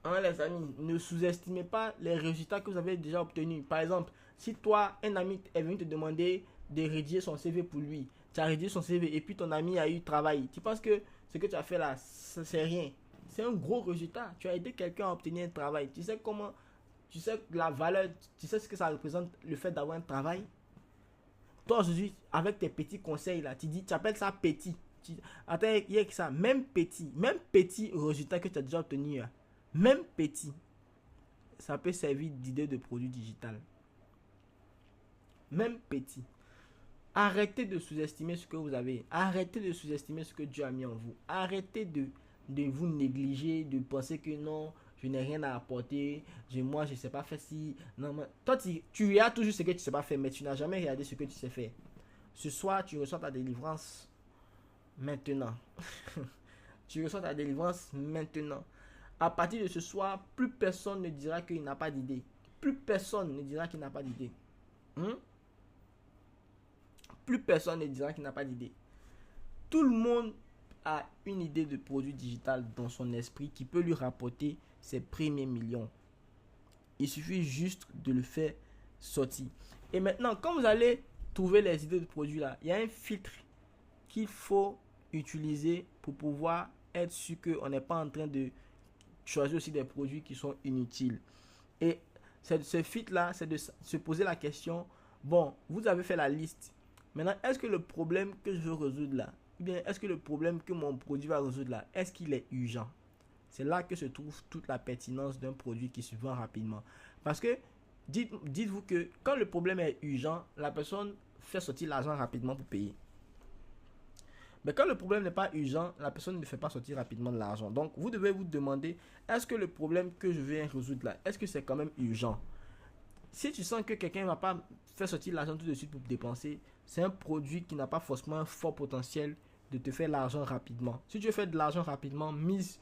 Les amis, ne sous-estimez pas les résultats que vous avez déjà obtenus. Par exemple, si toi, un ami est venu te demander de rédiger son CV pour lui, tu as rédigé son CV et puis ton ami a eu travail, tu penses que ce que tu as fait là, c'est rien. C'est un gros résultat. Tu as aidé quelqu'un à obtenir un travail. Tu sais comment, tu sais la valeur, tu sais ce que ça représente le fait d'avoir un travail. Toi aujourd'hui, avec tes petits conseils là, tu appelles ça petit. Attends, il y a que ça, même petit résultat que tu as déjà obtenu là, même petit, ça peut servir d'idée de produit digital. Même petit. Arrêtez de sous-estimer ce que vous avez. Arrêtez de sous-estimer ce que Dieu a mis en vous. Arrêtez de vous négliger, de penser que non, je n'ai rien à apporter. Moi, je ne sais pas faire si. Non, mais toi, tu as toujours ce que tu ne sais pas faire, mais tu n'as jamais regardé ce que tu sais faire. Ce soir, tu reçois ta délivrance maintenant. Tu reçois ta délivrance maintenant. À partir de ce soir, plus personne ne dira qu'il n'a pas d'idée. plus personne ne dira qu'il n'a pas d'idée. Plus personne ne dira qu'il n'a pas d'idée. Tout le monde a une idée de produit digital dans son esprit qui peut lui rapporter ses premiers millions. Il suffit juste de le faire sortir. Et maintenant, quand vous allez trouver les idées de produits là, il y a un filtre qu'il faut utiliser pour pouvoir être sûr qu'on n'est pas en train de choisir aussi des produits qui sont inutiles. Et ce filtre là, c'est de se poser la question, bon, vous avez fait la liste. Maintenant, est-ce que le problème que je veux résoudre là, ou bien est-ce que le problème que mon produit va résoudre là, est-ce qu'il est urgent? C'est là que se trouve toute la pertinence d'un produit qui se vend rapidement. Parce que dites-vous que quand le problème est urgent, la personne fait sortir l'argent rapidement pour payer. Mais quand le problème n'est pas urgent, la personne ne fait pas sortir rapidement de l'argent. Donc, vous devez vous demander, est-ce que le problème que je viens résoudre là, est-ce que c'est quand même urgent? Si tu sens que quelqu'un ne va pas faire sortir l'argent tout de suite pour dépenser, c'est un produit qui n'a pas forcément un fort potentiel de te faire l'argent rapidement. Si tu veux faire de l'argent rapidement, mise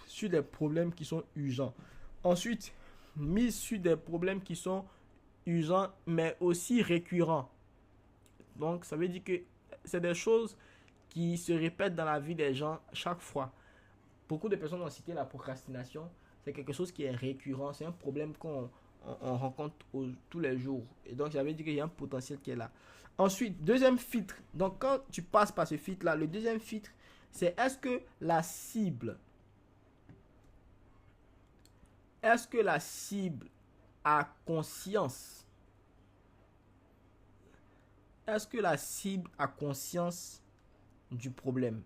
sur des problèmes qui sont urgents. Ensuite, mise sur des problèmes qui sont urgents, mais aussi récurrents. Donc, ça veut dire que c'est des choses qui se répètent dans la vie des gens chaque fois. Beaucoup de personnes ont cité la procrastination. C'est quelque chose qui est récurrent. C'est un problème qu'on rencontre tous les jours. Et donc, j'avais dit qu'il y a un potentiel qui est là. Ensuite, deuxième filtre. Donc, quand tu passes par ce filtre-là, le deuxième filtre, c'est est-ce que la cible a conscience? Est-ce que la cible a conscience du problème?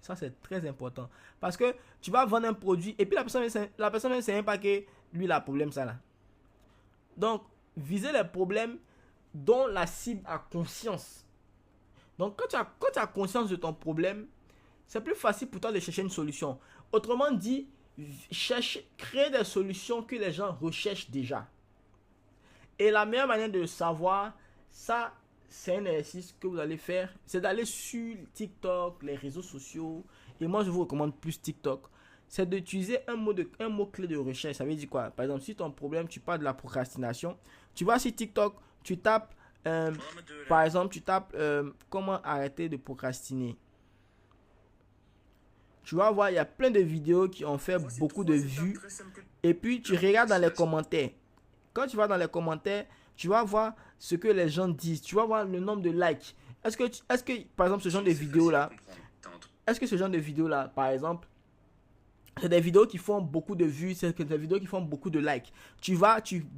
Ça, c'est très important. Parce que tu vas vendre un produit et puis la personne ne sait même pas que lui, il a un problème, ça là. Donc, visez les problèmes dont la cible a conscience. Donc, quand tu as conscience de ton problème, c'est plus facile pour toi de chercher une solution. Autrement dit, créer des solutions que les gens recherchent déjà. Et la meilleure manière de le savoir, ça, c'est un exercice que vous allez faire, c'est d'aller sur TikTok, les réseaux sociaux. Et moi, je vous recommande plus TikTok. C'est d'utiliser un mot-clé de recherche. Ça veut dire quoi? Par exemple, si ton problème, tu parles de la procrastination, tu vas sur TikTok, tu tapes, par exemple, comment arrêter de procrastiner. Tu vas voir, il y a plein de vidéos qui ont fait beaucoup de vues. Et puis, tu regardes dans les commentaires. Quand tu vas dans les commentaires, tu vas voir ce que les gens disent. Tu vas voir le nombre de likes. Est-ce que par exemple, ce genre de vidéo-là, par exemple, c'est des vidéos qui font beaucoup de vues, c'est des vidéos qui font beaucoup de likes. Tu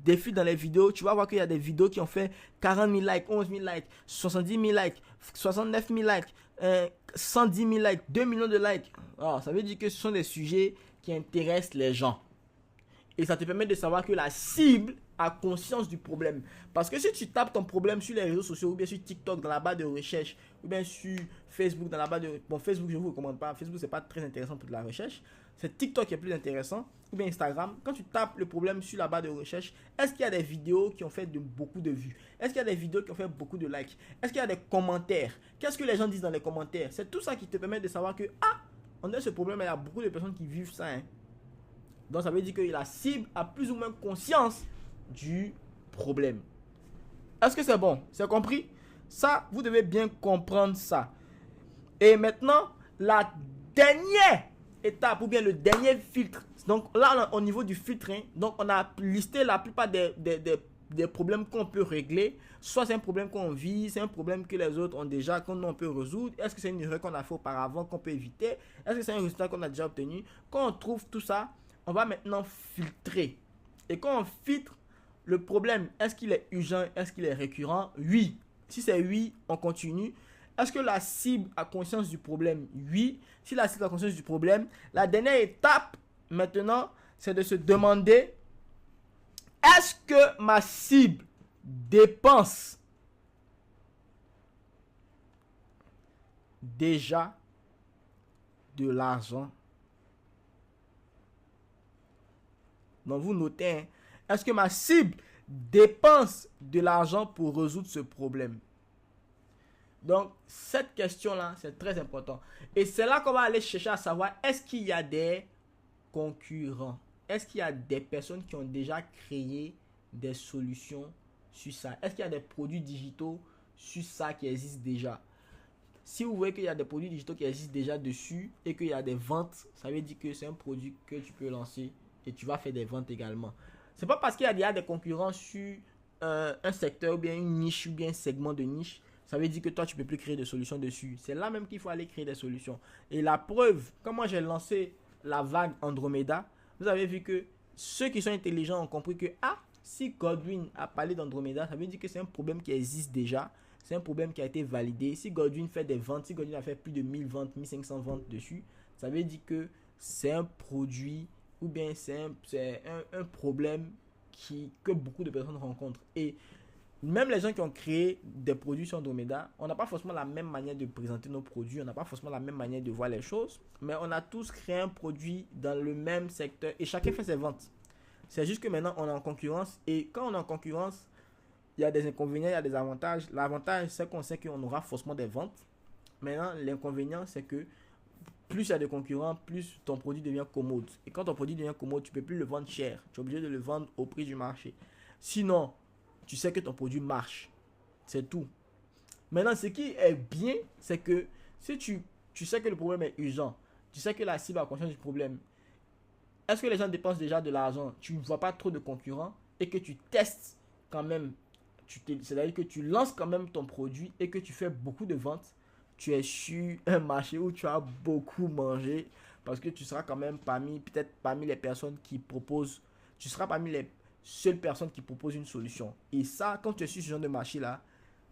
défiles dans les vidéos, tu vas voir qu'il y a des vidéos qui ont fait 40 000 likes, 11 000 likes, 70 000 likes, 69 000 likes, 110 000 likes, 2 millions de likes. Alors, ça veut dire que ce sont des sujets qui intéressent les gens. Et ça te permet de savoir que la cible a conscience du problème. Parce que si tu tapes ton problème sur les réseaux sociaux, ou bien sur TikTok dans la barre de recherche, ou bien sur Facebook dans la barre de... Bon, Facebook, je ne vous recommande pas. Facebook, c'est pas très intéressant pour de la recherche. C'est TikTok qui est plus intéressant. Ou bien Instagram. Quand tu tapes le problème sur la barre de recherche, est-ce qu'il y a des vidéos qui ont fait beaucoup de vues? Est-ce qu'il y a des vidéos qui ont fait beaucoup de likes? Est-ce qu'il y a des commentaires? Qu'est-ce que les gens disent dans les commentaires? C'est tout ça qui te permet de savoir que, on a ce problème, il y a beaucoup de personnes qui vivent ça. Donc, ça veut dire que la cible a plus ou moins conscience du problème. Est-ce que c'est bon? C'est compris? Ça, vous devez bien comprendre ça. Et maintenant, la dernière étape ou bien le dernier filtre. Donc là, au niveau du filtre, donc on a listé la plupart des problèmes qu'on peut régler. Soit c'est un problème qu'on vit, c'est un problème que les autres ont déjà, qu'on peut résoudre. Est-ce que c'est une erreur qu'on a fait auparavant, qu'on peut éviter? Est-ce que c'est un résultat qu'on a déjà obtenu? Quand on trouve tout ça, on va maintenant filtrer. Et quand on filtre le problème, est-ce qu'il est urgent? Est-ce qu'il est récurrent? Oui. Si c'est oui, on continue. Est-ce que la cible a conscience du problème? Oui. Si la cible a conscience du problème, la dernière étape, maintenant, c'est de se demander, est-ce que ma cible dépense déjà de l'argent? Donc, vous notez, est-ce que ma cible dépense de l'argent pour résoudre ce problème? Donc, cette question-là, c'est très important. Et c'est là qu'on va aller chercher à savoir, est-ce qu'il y a des concurrents? est-ce qu'il y a des personnes qui ont déjà créé des solutions sur ça? Est-ce qu'il y a des produits digitaux sur ça qui existent déjà? Si vous voyez qu'il y a des produits digitaux qui existent déjà dessus et qu'il y a des ventes, ça veut dire que c'est un produit que tu peux lancer et tu vas faire des ventes également. C'est pas parce qu'il y a déjà des concurrents sur un secteur ou bien une niche ou bien un segment de niche, ça veut dire que toi tu peux plus créer de solutions dessus. C'est là même qu'il faut aller créer des solutions. Et la preuve, quand moi j'ai lancé la vague Andromeda, vous avez vu que ceux qui sont intelligents ont compris que si Godwin a parlé d'Andromeda, ça veut dire que c'est un problème qui existe déjà. C'est un problème qui a été validé. Si Godwin fait des ventes, si Godwin a fait plus de 1000 ventes, 1500 ventes dessus, ça veut dire que c'est un produit ou bien c'est un problème que beaucoup de personnes rencontrent. Et même les gens qui ont créé des produits sur Andromeda, on n'a pas forcément la même manière de présenter nos produits, on n'a pas forcément la même manière de voir les choses, mais on a tous créé un produit dans le même secteur et chacun fait ses ventes. C'est juste que maintenant on est en concurrence et quand on est en concurrence, il y a des inconvénients, il y a des avantages. L'avantage, c'est qu'on sait qu'on aura forcément des ventes. Maintenant, l'inconvénient, c'est que plus il y a de concurrents, plus ton produit devient commode. Et quand ton produit devient commode, tu ne peux plus le vendre cher. Tu es obligé de le vendre au prix du marché. Sinon, tu sais que ton produit marche. C'est tout. Maintenant, ce qui est bien, c'est que si tu sais que le problème est urgent, tu sais que la cible a conscience du problème, est-ce que les gens dépensent déjà de l'argent, tu ne vois pas trop de concurrents et que tu testes quand même, c'est-à-dire que tu lances quand même ton produit et que tu fais beaucoup de ventes, tu es sur un marché où tu as beaucoup mangé parce que tu seras quand même peut-être parmi les personnes qui proposent, tu seras parmi les seules personnes qui proposent une solution. Et ça, quand tu es sur ce genre de marché là,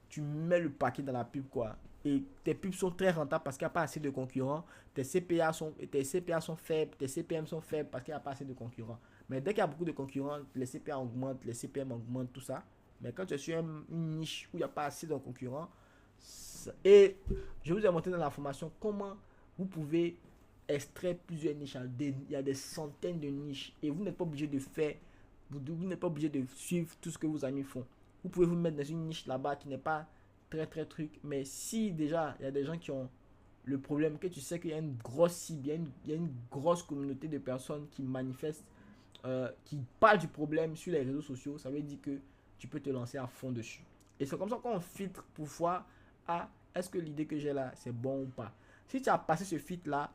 tu mets le paquet dans la pub quoi. Et tes pubs sont très rentables parce qu'il n'y a pas assez de concurrents. Tes CPA sont faibles, tes CPM sont faibles parce qu'il n'y a pas assez de concurrents. Mais dès qu'il y a beaucoup de concurrents, les CPA augmentent, les CPM augmentent, tout ça. Mais quand tu es sur une niche où il n'y a pas assez de concurrents, et je vous ai montré dans la formation comment vous pouvez extraire plusieurs niches. Il y a des centaines de niches et vous n'êtes pas obligé de faire, vous n'êtes pas obligé de suivre tout ce que vos amis font. Vous pouvez vous mettre dans une niche là-bas qui n'est pas très truc, mais si déjà il y a des gens qui ont le problème, que tu sais qu'il y a une grosse cible, il y a une grosse communauté de personnes qui manifestent, qui parlent du problème sur les réseaux sociaux, ça veut dire que tu peux te lancer à fond dessus. Et c'est comme ça qu'on filtre pour voir est-ce que l'idée que j'ai là c'est bon ou pas. Si tu as passé ce filtre là,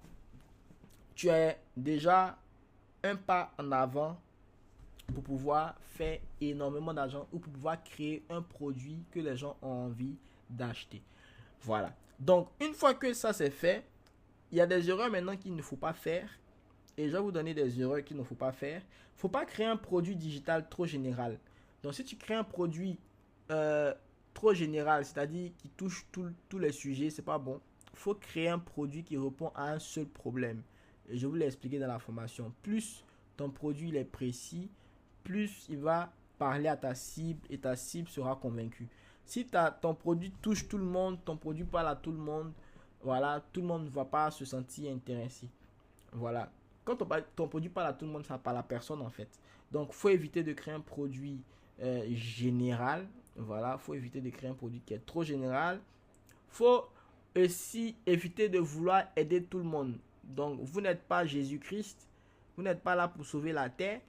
tu es déjà un pas en avant pour pouvoir faire énormément d'argent ou pour pouvoir créer un produit que les gens ont envie d'acheter. Voilà. Donc, une fois que ça c'est fait, il y a des erreurs maintenant qu'il ne faut pas faire. Et je vais vous donner des erreurs qu'il ne faut pas faire. Il ne faut pas créer un produit digital trop général. Donc, si tu crées un produit trop général, c'est-à-dire qui touche tous les sujets, c'est pas bon. Il faut créer un produit qui répond à un seul problème. Et je vous l'ai expliqué dans la formation. Plus ton produit il est précis, plus il va parler à ta cible et ta cible sera convaincue. Si ton produit touche tout le monde, ton produit parle à tout le monde, voilà, tout le monde ne va pas se sentir intéressé. Voilà. Quand ton produit parle à tout le monde, ça parle à personne en fait. Donc, il faut éviter de créer un produit général. Voilà, il faut éviter de créer un produit qui est trop général. Il faut aussi éviter de vouloir aider tout le monde. Donc, vous n'êtes pas Jésus-Christ. Vous n'êtes pas là pour sauver la terre.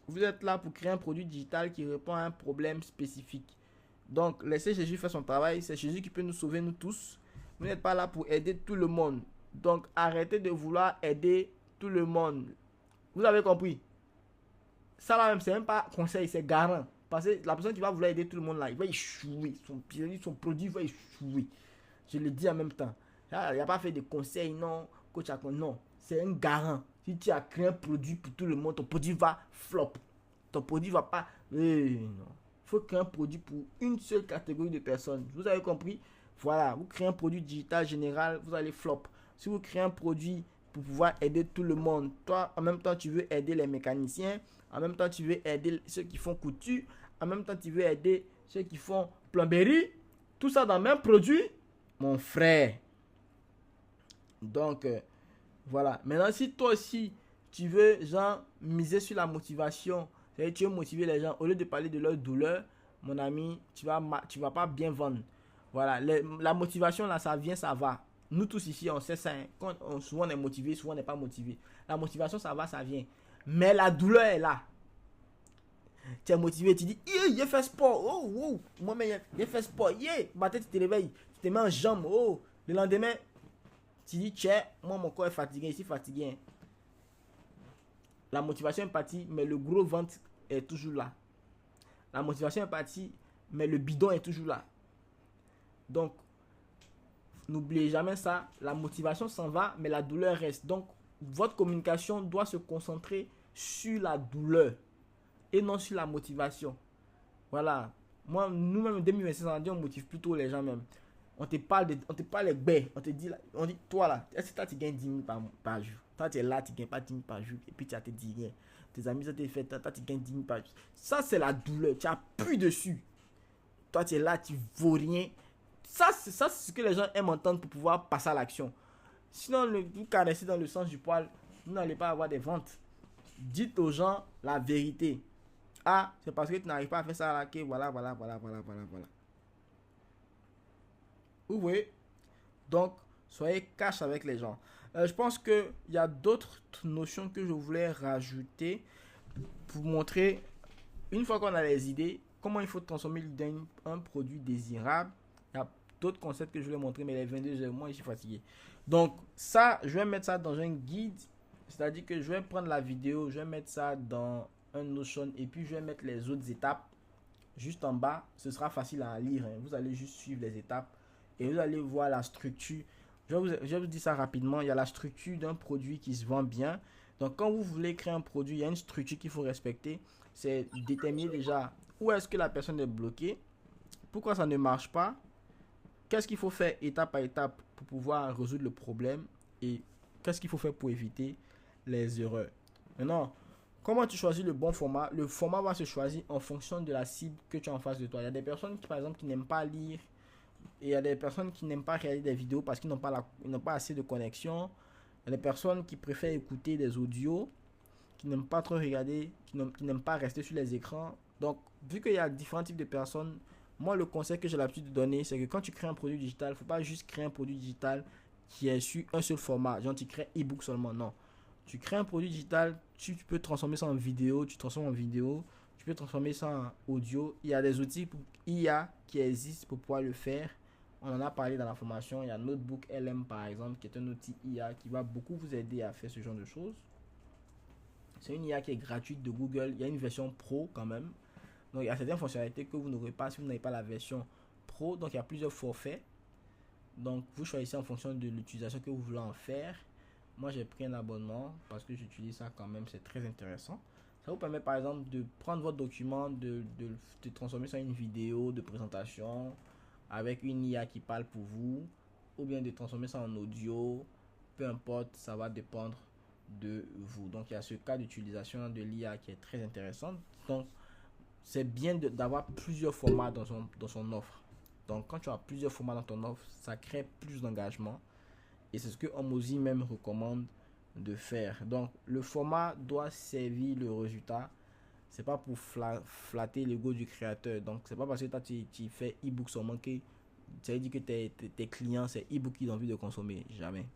Vous êtes là pour créer un produit digital qui répond à un problème spécifique. Donc, laissez Jésus faire son travail. C'est Jésus qui peut nous sauver, nous tous. Vous n'êtes pas là pour aider tout le monde. Donc, arrêtez de vouloir aider tout le monde. Vous avez compris? Ça là même, c'est même pas conseil, c'est garant. Parce que la personne qui va vouloir aider tout le monde là, il va échouer. Son produit va échouer. Je le dis en même temps. Il n'y a pas fait de conseils, non. Coach, non. C'est un garant. Si tu as créé un produit pour tout le monde, ton produit va flop. Ton produit va pas... non. Il faut créer un produit pour une seule catégorie de personnes. Vous avez compris? Voilà. Vous créez un produit digital général, vous allez flop. Si vous créez un produit pour pouvoir aider tout le monde, toi, en même temps, tu veux aider les mécaniciens, en même temps, tu veux aider ceux qui font couture, en même temps, tu veux aider ceux qui font plomberie, tout ça dans le même produit, mon frère. Donc, voilà. Maintenant, si toi aussi, tu veux, genre, miser sur la motivation, c'est-à-dire tu veux motiver les gens, au lieu de parler de leur douleur, mon ami, tu vas pas bien vendre. Voilà. La motivation, là, ça vient, ça va. Nous tous ici, on sait ça. Hein. Souvent, on est motivé, souvent, on n'est pas motivé. La motivation, ça va, ça vient. Mais la douleur est là. Tu es motivé, tu dis, j'ai fait sport, oh, oh, moi-même, j'ai fait sport, matin, tu te réveilles, tu te mets en jambe, oh, le lendemain, tu dis, tiens, moi, mon corps est fatigué, je suis fatigué. La motivation est partie, mais le gros ventre est toujours là. La motivation est partie, mais le bidon est toujours là. Donc, n'oubliez jamais ça, la motivation s'en va, mais la douleur reste. Donc, votre communication doit se concentrer sur la douleur et non sur la motivation. Voilà. Moi, nous-mêmes, en 2026, on motive plutôt les gens même. On te parle les baies. On dit, toi là, est-ce que toi tu gagnes 10 000 par jour? Toi tu es là, tu gagnes pas 10 000 par jour. Et puis tu as tes 10 000. Tes amis, ça te fait, toi tu gagnes 10 000 par jour. Ça, c'est la douleur. Tu appuies dessus. Toi tu es là, tu vaux rien. Ça, c'est ce que les gens aiment entendre pour pouvoir passer à l'action. Sinon, vous caressez dans le sens du poil, vous n'allez pas avoir des ventes. Dites aux gens la vérité. Ah, c'est parce que tu n'arrives pas à faire ça là que voilà. Vous voyez? Donc, soyez cash avec les gens. Je pense qu'il y a d'autres notions que je voulais rajouter pour montrer, une fois qu'on a les idées, comment il faut transformer l'idée en un produit désirable. Il y a d'autres concepts que je voulais montrer, mais les 22 heures, moi, je suis fatigué. Donc, ça, je vais mettre ça dans un guide. C'est-à-dire que je vais prendre la vidéo, je vais mettre ça dans un Notion et puis je vais mettre les autres étapes juste en bas. Ce sera facile à lire. Hein. Vous allez juste suivre les étapes et vous allez voir la structure. Je vais vous dire ça rapidement. Il y a la structure d'un produit qui se vend bien. Donc, quand vous voulez créer un produit, il y a une structure qu'il faut respecter. C'est déterminer déjà où est-ce que la personne est bloquée, pourquoi ça ne marche pas, qu'est-ce qu'il faut faire étape par étape pour pouvoir résoudre le problème et qu'est-ce qu'il faut faire pour éviter les erreurs. Maintenant, comment tu choisis le bon format? Le format va se choisir en fonction de la cible que tu as en face de toi. Il y a des personnes qui, par exemple, qui n'aiment pas lire. Et il y a des personnes qui n'aiment pas regarder des vidéos parce qu'ils n'ont pas assez de connexion. Il y a des personnes qui préfèrent écouter des audios, qui n'aiment pas trop regarder, qui n'aiment pas rester sur les écrans. Donc, vu qu'il y a différents types de personnes, moi, le conseil que j'ai l'habitude de donner, c'est que quand tu crées un produit digital, il ne faut pas juste créer un produit digital qui est sur un seul format. Genre, tu crées e-book seulement. Non. Tu crées un produit digital, tu peux transformer ça en vidéo, tu transformes en vidéo, tu peux transformer ça en audio. Il y a des outils pour IA qui existent pour pouvoir le faire. On en a parlé dans la formation. Il y a Notebook LM par exemple, qui est un outil IA qui va beaucoup vous aider à faire ce genre de choses. C'est une IA qui est gratuite de Google. Il y a une version pro quand même. Donc il y a certaines fonctionnalités que vous n'aurez pas si vous n'avez pas la version pro. Donc il y a plusieurs forfaits. Donc vous choisissez en fonction de l'utilisation que vous voulez en faire. Moi j'ai pris un abonnement parce que j'utilise ça quand même, c'est très intéressant. Ça vous permet par exemple de prendre votre document, de transformer ça en une vidéo de présentation avec une IA qui parle pour vous, ou bien de transformer ça en audio, peu importe, ça va dépendre de vous. Donc il y a ce cas d'utilisation de l'IA qui est très intéressant. Donc c'est bien d'avoir plusieurs formats dans son offre. Donc quand tu as plusieurs formats dans ton offre, ça crée plus d'engagement. Et c'est ce que Hormozi même recommande de faire. Donc, le format doit servir le résultat. C'est pas pour flatter l'ego du créateur. Donc, c'est pas parce que toi, tu fais e-book seulement que ça veut dire que tes clients, c'est e-book qu'ils ont envie de consommer. Jamais.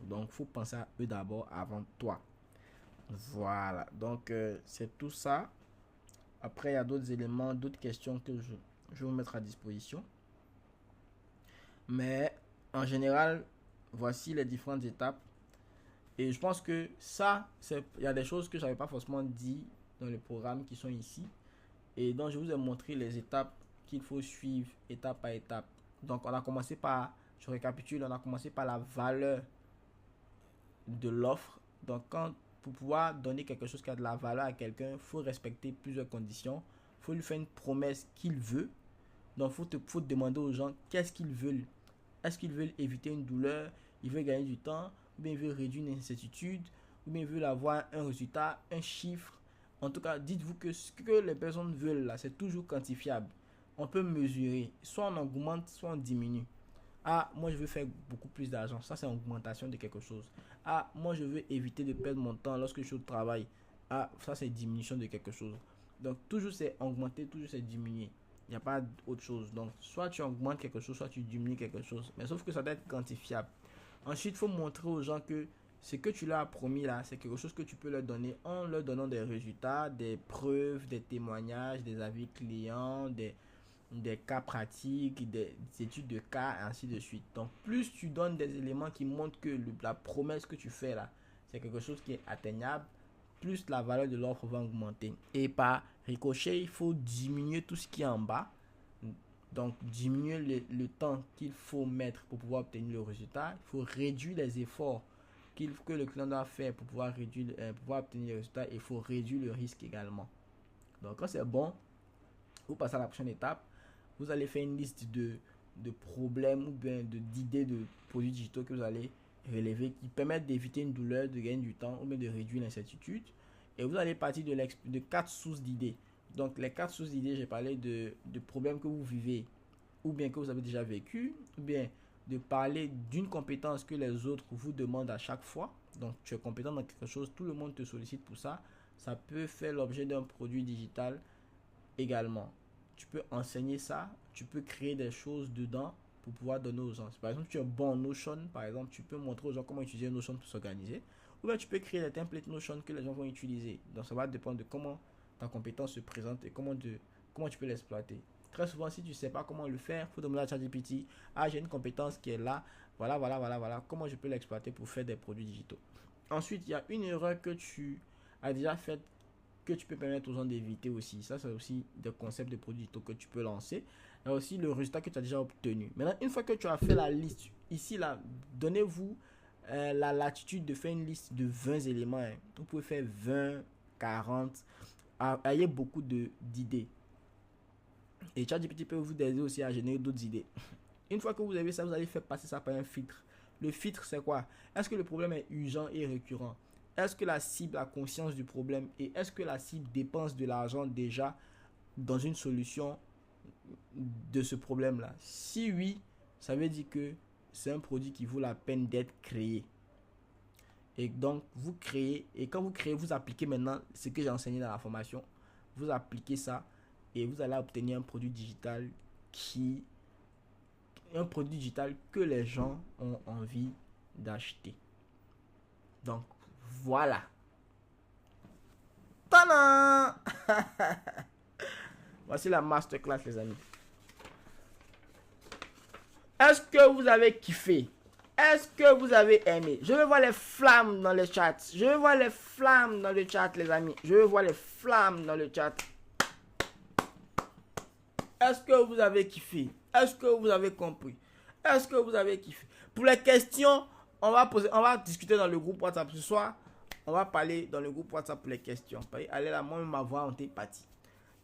Donc, il faut penser à eux d'abord avant toi. Voilà. Donc, c'est tout ça. Après, il y a d'autres éléments, d'autres questions que je vais vous mettre à disposition. Mais, en général, voici les différentes étapes. Et je pense que ça, il y a des choses que je n'avais pas forcément dit dans le programme qui sont ici. Et donc, je vous ai montré les étapes qu'il faut suivre étape par étape. Donc, on a commencé par, je récapitule, on a commencé par la valeur de l'offre. Donc, pour pouvoir donner quelque chose qui a de la valeur à quelqu'un, il faut respecter plusieurs conditions. Il faut lui faire une promesse qu'il veut. Donc, il faut demander aux gens qu'est-ce qu'ils veulent. Est-ce qu'ils veulent éviter une douleur? Ils veulent gagner du temps? Ou bien ils veulent réduire une incertitude? Ou bien ils veulent avoir un résultat, un chiffre? En tout cas, dites-vous que ce que les personnes veulent là, c'est toujours quantifiable. On peut mesurer. Soit on augmente, soit on diminue. Ah, moi je veux faire beaucoup plus d'argent. Ça, c'est une augmentation de quelque chose. Ah, moi je veux éviter de perdre mon temps lorsque je suis au travail. Ah, ça, c'est diminution de quelque chose. Donc, toujours c'est augmenter, toujours c'est diminuer. Il n'y a pas autre chose. Donc, soit tu augmentes quelque chose, soit tu diminues quelque chose. Mais sauf que ça doit être quantifiable. Ensuite, il faut montrer aux gens que ce que tu leur as promis là, c'est quelque chose que tu peux leur donner en leur donnant des résultats, des preuves, des témoignages, des avis clients, des cas pratiques, des études de cas, et ainsi de suite. Donc, plus tu donnes des éléments qui montrent que la promesse que tu fais là, c'est quelque chose qui est atteignable, plus la valeur de l'offre va augmenter. Et par ricochet, il faut diminuer tout ce qui est en bas. Donc, diminuer le temps qu'il faut mettre pour pouvoir obtenir le résultat. Il faut réduire les efforts que le client doit faire pour pouvoir obtenir le résultat. Il faut réduire le risque également. Donc, quand c'est bon, vous passez à la prochaine étape. Vous allez faire une liste de problèmes ou bien d'idées de produits digitaux que vous allez relever qui permettent d'éviter une douleur, de gagner du temps ou bien de réduire l'incertitude. Et vous allez partir de 4 sources d'idées. Donc, les 4 sources d'idées, j'ai parlé de problèmes que vous vivez ou bien que vous avez déjà vécu, ou bien de parler d'une compétence que les autres vous demandent à chaque fois. Donc, tu es compétent dans quelque chose, tout le monde te sollicite pour ça. Ça peut faire l'objet d'un produit digital également. Tu peux enseigner ça, tu peux créer des choses dedans pour pouvoir donner aux gens. Par exemple, tu es bon en Notion, par exemple, tu peux montrer aux gens comment utiliser Notion pour s'organiser. Ou bien tu peux créer des templates Notion que les gens vont utiliser. Donc ça va dépendre de comment ta compétence se présente et comment tu peux l'exploiter. Très souvent, si tu ne sais pas comment le faire, il faut demander à ChatGPT. Ah, j'ai une compétence qui est là. Voilà. Comment je peux l'exploiter pour faire des produits digitaux. Ensuite, il y a une erreur que tu as déjà faite que tu peux permettre aux gens d'éviter aussi. Ça, c'est aussi des concepts de produits digitaux que tu peux lancer. Et aussi le résultat que tu as déjà obtenu. Maintenant, une fois que tu as fait la liste, ici, là, donnez-vous la latitude de faire une liste de 20 éléments. Hein. Vous pouvez faire 20, 40. Ayez beaucoup d'idées. Et ChatGPT peut vous aider aussi à générer d'autres idées. Une fois que vous avez ça, vous allez faire passer ça par un filtre. Le filtre, c'est quoi? Est-ce que le problème est urgent et récurrent? Est-ce que la cible a conscience du problème? Et est-ce que la cible dépense de l'argent déjà dans une solution de ce problème-là? Si oui, ça veut dire que c'est un produit qui vaut la peine d'être créé. Et donc, vous créez, et quand vous créez, vous appliquez maintenant ce que j'ai enseigné dans la formation. Vous appliquez ça et vous allez obtenir un produit digital que les gens ont envie d'acheter. Donc, voilà. Tadam! Voici la masterclass, les amis. Est-ce que vous avez kiffé? Est-ce que vous avez aimé? Je veux voir les flammes dans le chat. Je veux voir les flammes dans le chat, les amis. Je veux voir les flammes dans le chat. Est-ce que vous avez kiffé? Est-ce que vous avez compris? Est-ce que vous avez kiffé? Pour les questions, on va discuter dans le groupe WhatsApp ce soir. On va parler dans le groupe WhatsApp pour les questions. Allez là, moi, ma voix, on est parti.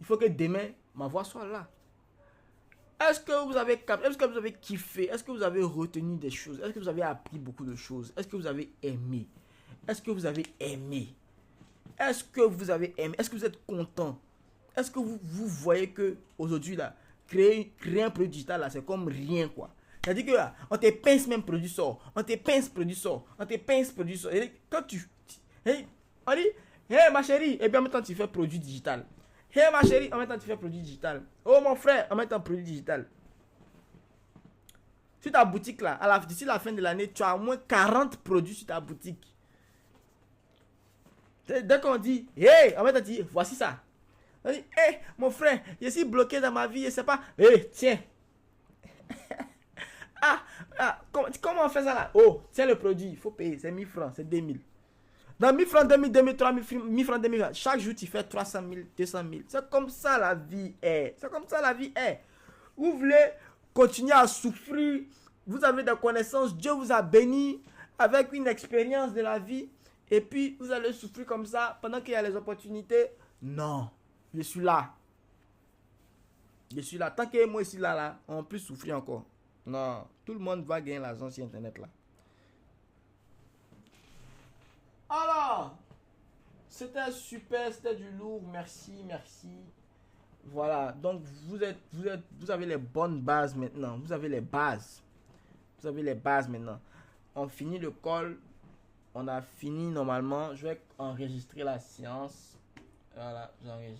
Il faut que demain, ma voix soit là. Est-ce que vous avez capté? Est-ce que vous avez kiffé? Est-ce que vous avez retenu des choses? Est-ce que vous avez appris beaucoup de choses? Est-ce que vous avez aimé? Est-ce que vous avez aimé? Est-ce que vous avez aimé? Est-ce que vous êtes content? Est-ce que vous voyez que aujourd'hui là, créer un produit digital là, c'est comme rien quoi. C'est-à-dire que là, on te pince même produit sort. On te pince produit sort. On te pince produit sort. Et quand on dit, hey ma chérie, et bien en même temps tu fais produit digital. Hey ma chérie, en même temps tu fais produit digital. Oh mon frère, en même temps produit digital. Sur ta boutique là, d'ici la fin de l'année, tu as au moins 40 produits sur ta boutique. Dès qu'on dit, hey, en même temps tu dis, voici ça. On dit, hey, mon frère, je suis bloqué dans ma vie, je sais pas. Hey, tiens. Comment on fait ça là? Oh, tiens le produit, il faut payer, c'est 1000 francs, c'est 2000. Dans 1000 francs, 2000, 2000, 3000, 1000 francs, 2000 francs. Chaque jour, tu fais 300 000, 200 000. C'est comme ça la vie est. C'est comme ça la vie est. Vous voulez continuer à souffrir. Vous avez des connaissances. Dieu vous a béni avec une expérience de la vie. Et puis, vous allez souffrir comme ça pendant qu'il y a les opportunités. Non. Je suis là. Je suis là. Tant que moi, je suis là, on peut souffrir encore. Non. Tout le monde va gagner l'argent sur Internet là. Alors, c'était super, c'était du lourd, merci. Voilà, donc vous avez les bonnes bases maintenant. Vous avez les bases maintenant. On finit le call. On a fini normalement. Je vais enregistrer la séance. Voilà, j'enregistre.